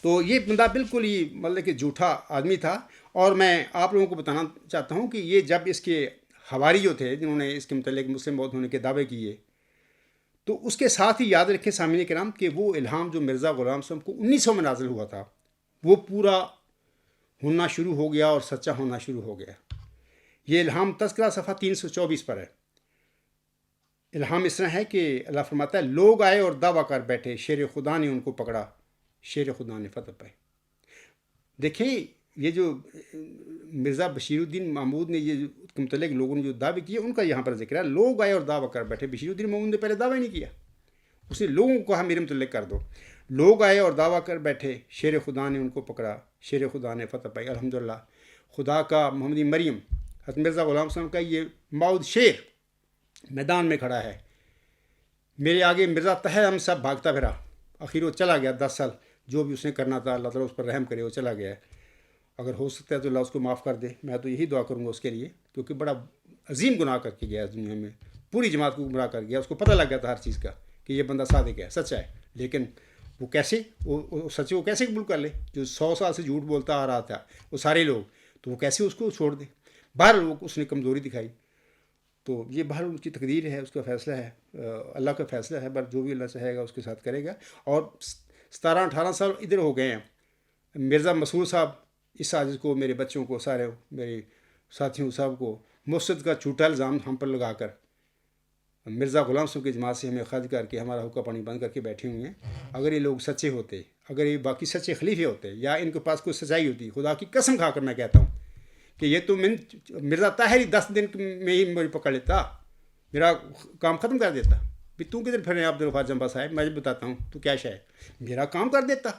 تو یہ بندہ بالکل ہی مطلب کہ جھوٹا آدمی تھا، اور میں آپ لوگوں کو بتانا چاہتا ہوں کہ یہ جب اس کے حواری جو تھے جنہوں نے اس کے متعلق مسلم موت ہونے کے دعوے کیے، تو اس کے ساتھ ہی یاد رکھیں سامعین کرام کہ وہ الہام جو مرزا غلام صاحب کو 1900 میں نازل ہوا تھا وہ پورا ہونا شروع ہو گیا اور سچا ہونا شروع ہو گیا۔ یہ الہام تذکرہ صفحہ 324 پر ہے۔ الہام اس طرح ہے کہ اللہ فرماتا ہے لوگ آئے اور دعویٰ کر بیٹھے، شیر خدا نے ان کو پکڑا، شیر خدا نے فتح پائی۔ دیکھیں یہ جو مرزا بشیر الدین محمود نے یہ کے متعلق لوگوں نے جو دعوے کیے ان کا یہاں پر ذکر ہے، لوگ آئے اور دعویٰ کر بیٹھے۔ بشیر الدین محمود نے پہلے دعویٰ نہیں کیا، اس نے لوگوں کو کہا میرے متعلق کر دو، لوگ آئے اور دعویٰ کر بیٹھے، شیر خدا نے ان کو پکڑا، شیر خدا نے فتح پائی۔ الحمدللہ خدا کا محمدی مریم حضرت مرزا غلام صاحب کا یہ ماؤد شیر میدان میں کھڑا ہے، میرے آگے مرزا طاہر احمد صاحب بھاگتا پھرا، آخر وہ چلا گیا 10 سال، جو بھی اس نے کرنا تھا اللہ تعالیٰ اس پر رحم کرے، وہ چلا گیا ہے، اگر ہو سکتا ہے تو اللہ اس کو معاف کر دے، میں تو یہی دعا کروں گا اس کے لیے، کیونکہ بڑا عظیم گناہ کر کے گیا اس دنیا میں، پوری جماعت کو گمراہ کر گیا، اس کو پتہ لگ گیا تھا ہر چیز کا کہ یہ بندہ صادق ہے، سچا ہے، لیکن وہ کیسے وہ سچے کو کیسے قبول کر لے، جو 100 سال سے جھوٹ بولتا آ رہا تھا وہ سارے لوگ، تو وہ کیسے اس کو چھوڑ دے؟ باہر لوگ اس نے کمزوری دکھائی، تو یہ باہر ان کی تقدیر ہے، اس کا فیصلہ ہے، اللہ کا فیصلہ ہے، بس جو بھی اللہ چاہے گا اس کے ساتھ کرے گا۔ اور 17-18 سال ادھر ہو گئے ہیں، مرزا مسعود صاحب اس سازش کو میرے بچوں کو سارے میرے ساتھیوں سب کو مرشد کا جھوٹا الزام ہم پر لگا کر مرزا غلام صاحب کی جماعت سے ہمیں خرچ کر کے ہمارا حقہ پانی بند کر کے بیٹھے ہوئے ہیں. اگر یہ لوگ سچے ہوتے، اگر یہ باقی سچے خلیفے ہوتے، یا ان کے پاس کوئی سچائی ہوتی، خدا کی قسم کھا کر میں کہتا ہوں کہ یہ تو مرزا طاہر ہی 10 دن میں ہی مجھے پکڑ لیتا، میرا کام ختم کر دیتا. بھی تو کدھر پھر عبدالغفار جمبا صاحب، میں بتاتا ہوں تو کیا شے ہے، میرا کام کر دیتا.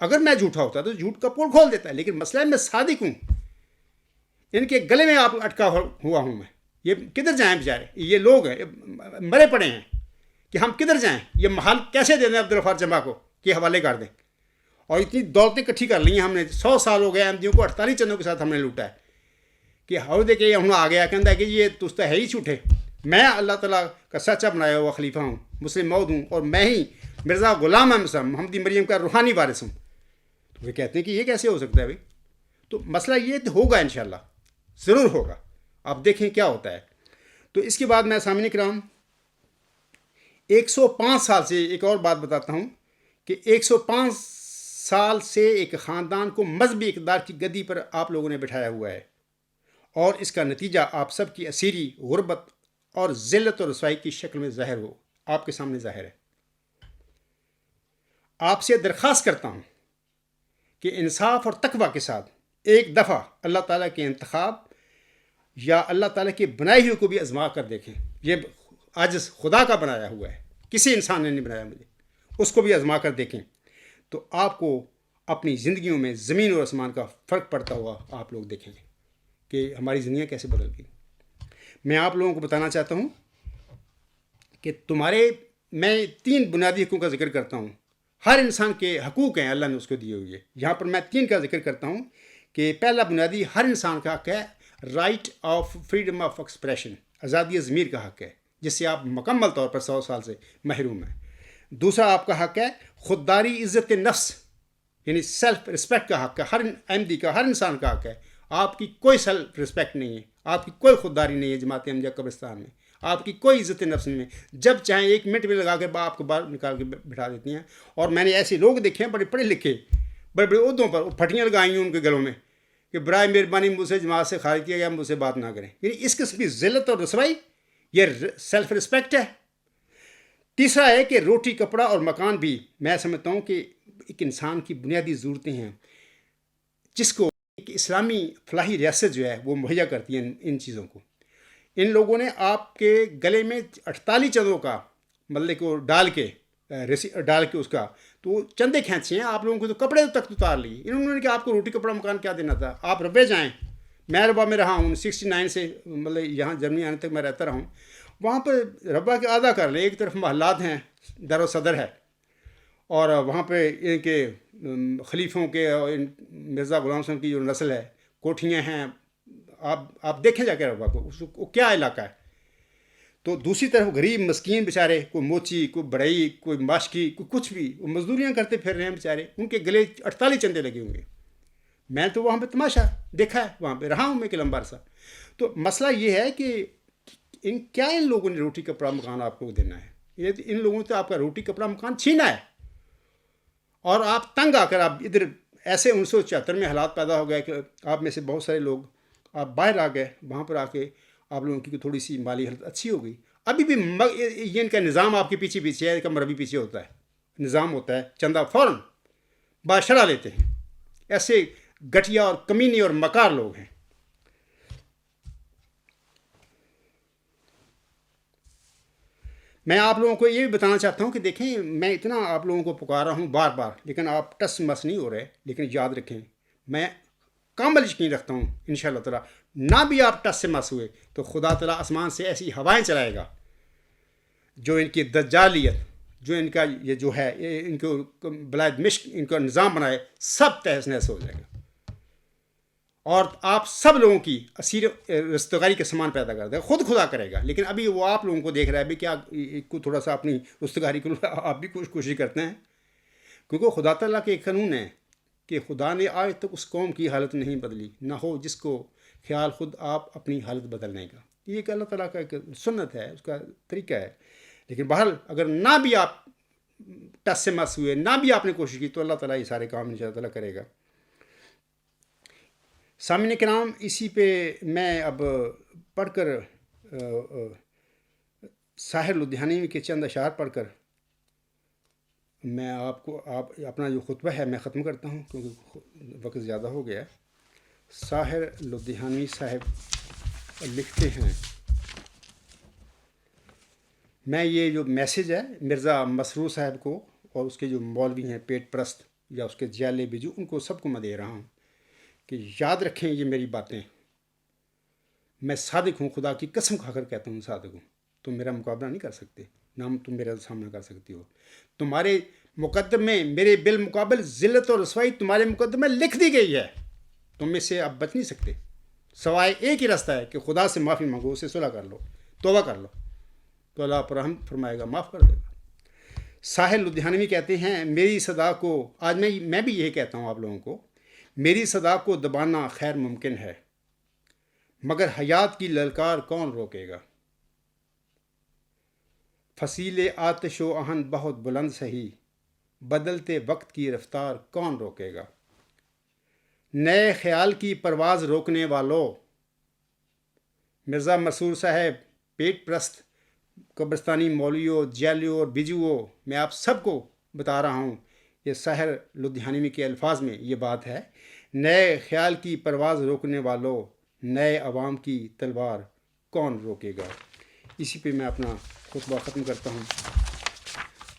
اگر میں جھوٹا ہوتا تو جھوٹ کا پول کھول دیتا. لیکن مسئلہ ہے میں صادق ہوں، ان کے گلے میں آپ اٹکا ہوا ہوں میں. یہ کدھر جائیں بیچارے، یہ لوگ ہیں مرے پڑے ہیں کہ ہم کدھر جائیں. یہ محل کیسے دے دیں عبدالغفار جمبا کو کہ حوالے کر دیں. اور اتنی دولتیں اکٹھی کر لی ہیں ہم نے. 100 سال ہو گئے احمدیوں کو 48 چندوں کے ساتھ ہم نے لوٹا ہے کہ ہو دے کے ہوں آ گیا کہتا ہے کہ یہ تُس تو ہے ہی جھوٹے. میں اللہ تعالیٰ کا سچا بنایا ہوا خلیفہ ہوں، مسلم موعود ہوں، اور میں ہی مرزا غلام احمد صاحب محمدی مریم کا روحانی وارث ہوں. تو وہ کہتے ہیں کہ یہ کیسے ہو سکتا ہے بھائی. تو مسئلہ یہ ہوگا انشاءاللہ، ضرور ہوگا. آپ دیکھیں کیا ہوتا ہے. تو اس کے بعد میں سامعین کرام 105 سال سے ایک اور بات بتاتا ہوں کہ 105 سال سے ایک خاندان کو مذہبی اقتدار کی گدی پر آپ لوگوں نے بٹھایا ہوا ہے، اور اس کا نتیجہ آپ سب کی اسیری، غربت اور ذلت اور رسوائی کی شکل میں ظاہر ہو، آپ کے سامنے ظاہر ہے. آپ سے درخواست کرتا ہوں کہ انصاف اور تقوی کے ساتھ ایک دفعہ اللہ تعالیٰ کے انتخاب یا اللہ تعالیٰ کے بنائے ہوئے کو بھی آزما کر دیکھیں. یہ عاجز خدا کا بنایا ہوا ہے، کسی انسان نے نہیں بنایا مجھے. اس کو بھی آزما کر دیکھیں تو آپ کو اپنی زندگیوں میں زمین اور آسمان کا فرق پڑتا ہوا آپ لوگ دیکھیں گے کہ ہماری زندگیاں کیسے بدل گئی. میں آپ لوگوں کو بتانا چاہتا ہوں کہ میں 3 بنیادی حقوق کا ذکر کرتا ہوں. ہر انسان کے حقوق ہیں، اللہ نے اس کو دیے ہوئے. یہاں پر میں 3 کا ذکر کرتا ہوں کہ پہلا بنیادی ہر انسان کا حق ہے right of freedom of expression, آزادی ضمیر کا حق ہے، جس سے آپ مکمل طور پر 100 سال سے محروم ہیں. دوسرا آپ کا حق ہے خودداری عزت نفس، یعنی سیلف رسپیکٹ کا حق ہے. ہر احمدی کا، ہر انسان کا حق ہے. آپ کی کوئی سیلف رسپیکٹ نہیں ہے، آپ کی کوئی خودداری نہیں ہے جماعت احمدیہ قبرستان میں. آپ کی کوئی عزت نفس نہیں ہے. جب چاہیں 1 منٹ بھی لگا کے آپ کو باہر نکال کے بٹھا دیتی ہیں. اور میں نے ایسے لوگ دیکھے ہیں بڑے پڑھے لکھے، بڑے بڑے عہدوں پر، پھٹیاں لگائی ہیں ان کے گلوں میں کہ برائے مہربانی مجھ سے جماعت سے خارج کیا گیا، مجھ سے بات نہ کریں. یعنی اس قسم کی ذلت اور رسوائی، یہ سیلف رسپیکٹ ہے. تیسرا ہے کہ روٹی، کپڑا اور مکان بھی میں سمجھتا ہوں کہ ایک انسان کی بنیادی ضرورتیں ہیں، جس کو ایک اسلامی فلاحی ریاست جو ہے وہ مہیا کرتی ہیں ان چیزوں کو. ان لوگوں نے آپ کے گلے میں 48 چندوں کا مطلب کو ڈال کے اس کا تو چندے کھینچے ہیں. آپ لوگوں کو تو کپڑے تک اتار لیے. انہوں نے کہ آپ کو روٹی کپڑا مکان کیا دینا تھا، آپ ربے جائیں. میں ربا میں رہا ہوں 69 سے، مطلب یہاں جرمنی آنے تک میں رہتا رہا ہوں. وہاں پہ ربا کے ادا کر لیں. ایک طرف محلات ہیں، در و صدر ہے، اور وہاں پہ ان کے خلیفوں کے مرزا غلام صاحب کی جو نسل ہے، کوٹھیاں ہیں. آپ دیکھیں جا کے ربا کو کیا علاقہ ہے. تو دوسری طرف غریب مسکین بیچارے، کوئی موچی، کوئی بڑئی، کوئی ماشکی، کوئی کچھ بھی، وہ مزدوریاں کرتے پھر رہے ہیں بیچارے. ان کے گلے 48 چندے لگے ہوئے. میں تو وہاں پہ تماشا دیکھا ہے، وہاں پہ رہا ہوں میں کہ لمبا عرصہ. تو مسئلہ یہ ہے کہ ان لوگوں نے روٹی کپڑا مکان آپ کو دینا ہے. ان لوگوں نے تو آپ کا روٹی کپڑا مکان چھینا ہے. اور آپ تنگ آ کر آپ ادھر ایسے 1974 میں حالات پیدا ہو گئے کہ آپ میں سے بہت سارے لوگ آپ باہر آ گئے. وہاں پر آ کے آپ لوگوں کی تھوڑی سی مالی حالت اچھی ہو گئی. ابھی بھی یہ ان کا نظام آپ کے پیچھے ہے، کمر بھی پیچھے ہوتا ہے، نظام ہوتا ہے، چندہ فوراً بادشاہ لیتے ہیں. ایسے گٹیا اور کمینی اور مکار لوگ ہیں. میں آپ لوگوں کو یہ بھی بتانا چاہتا ہوں کہ دیکھیں، میں اتنا آپ لوگوں کو پکارا ہوں بار بار، لیکن آپ ٹس مس نہیں ہو رہے. لیکن یاد رکھیں، میں کامل یقین رکھتا ہوں انشاءاللہ تعالیٰ نہ بھی آپ ٹس سے مس ہوئے تو خدا تعالیٰ آسمان سے ایسی ہوائیں چلائے گا جو ان کی دجالیت، جو ان کا یہ جو ہے ان کو بلاد مشق ان کا نظام بنائے، سب تہس نہس ہو جائے گا. اور آپ سب لوگوں کی اسیر رستگاری کا سامان پیدا کر دے گا. خود خدا کرے گا. لیکن ابھی وہ آپ لوگوں کو دیکھ رہا ہے بھی کیا کو تھوڑا سا اپنی رستگاری کو آپ بھی کوشش کرتے ہیں. کیونکہ خدا تعالیٰ کے ایک قانون ہے کہ خدا نے آج تک اس قوم کی حالت نہیں بدلی، نہ ہو جس کو خیال خود آپ اپنی حالت بدلنے کا. یہ ایک اللہ تعالیٰ کا ایک سنت ہے، اس کا طریقہ ہے. لیکن بہرحال اگر نہ بھی آپ ٹس سے مس ہوئے، نہ بھی آپ نے کوشش کی، تو اللہ تعالیٰ یہ سارے کام انشاء اللہ تعالیٰ کرے گا. سامعین کرام، اسی پہ میں اب پڑھ کر ساحر لدھیانوی کے چند اشعار پڑھ کر میں آپ اپنا جو خطبہ ہے میں ختم کرتا ہوں، کیونکہ وقت زیادہ ہو گیا ہے۔ ساحر لدھیانوی صاحب لکھتے ہیں، میں یہ جو میسج ہے مرزا مسرور صاحب کو اور اس کے جو مولوی ہیں پیٹ پرست یا اس کے جیالے بجو، ان کو سب کو میں دے رہا ہوں کہ یاد رکھیں یہ میری باتیں۔ میں صادق ہوں، خدا کی قسم کھا کر کہتا ہوں صادق ہوں۔ تم میرا مقابلہ نہیں کر سکتے، نہ تم میرا سامنا کر سکتی ہو۔ تمہارے مقدم میں میرے بالمقابل ذلت اور رسوائی تمہارے مقدم میں لکھ دی گئی ہے، تم اس سے اب بچ نہیں سکتے، سوائے ایک ہی راستہ ہے کہ خدا سے معافی مانگو، اسے صلح کر لو، توبہ کر لو، تو اللہ پر رحم فرمائے گا، معاف کر دے گا۔ ساحر لدھیانوی کہتے ہیں، میری صدا کو آج میں بھی یہی کہتا ہوں آپ لوگوں کو، میری صدا کو دبانا خیر ممکن ہے، مگر حیات کی للکار کون روکے گا؟ فصیل آتش و آہن بہت بلند سہی، بدلتے وقت کی رفتار کون روکے گا؟ نئے خیال کی پرواز روکنے والوں، مرزا مسرور صاحب، پیٹ پرست قبرستانی مولویوں، جیلیوں اور بجوؤں، میں آپ سب کو بتا رہا ہوں، یہ ساحر لدھیانوی کے الفاظ میں یہ بات ہے، نئے خیال کی پرواز روکنے والوں، نئے عوام کی تلوار کون روکے گا؟ اسی پہ میں اپنا خطبہ ختم کرتا ہوں۔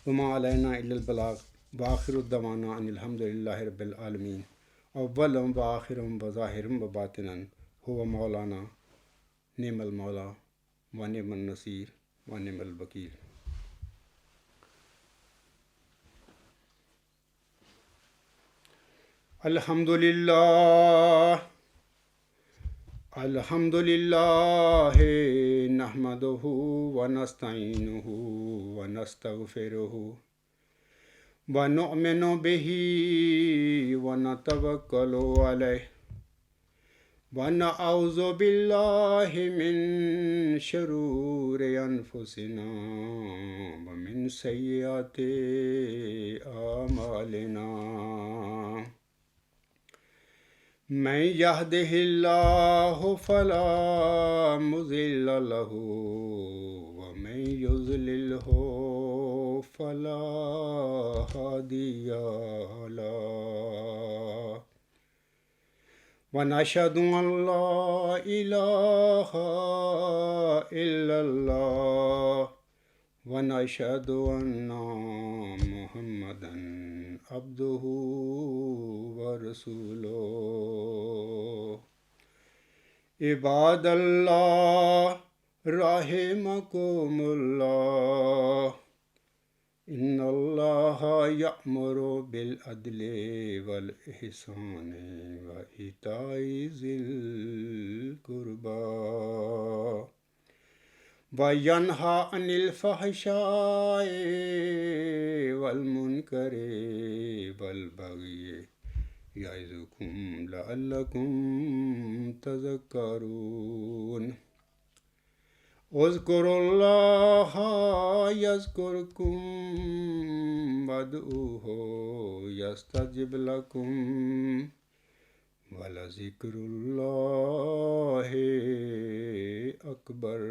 وما علینا الا البلاغ وآخر الدعوانا ان الحمد للہ رب العالمین، اولم و آخرم و ظاہرم و باطنن هو مولانا نعم المولا و نعم النصیر و نعم الوکیل۔ الحمد للہ نحمدہ ونستعینہ ونستغفرہ ونؤمن بہ ونتوکل علیہ ونعوذ باللہ من شرور انفسنا ومن سیئات اعمالنا، من یہدہ اللہ فلا مضل لہ ومن یضللہ فلا ہادی لہ، ونشہد ان لا الہ الا اللہ ونشہد ان محمدا عبدہ ورسولہ۔ عباد اللہ رحمکم اللہ، ان اللہ یأمر بالعدل والاحسان وایتاء ذی القربی وینہی عن الفحشاء والمنکر والبغی یعظکم لعلکم تذکرون۔ اذکروا اللہ یذکرکم وادعوہ یستجب لکم ولذکر اللہ اکبر۔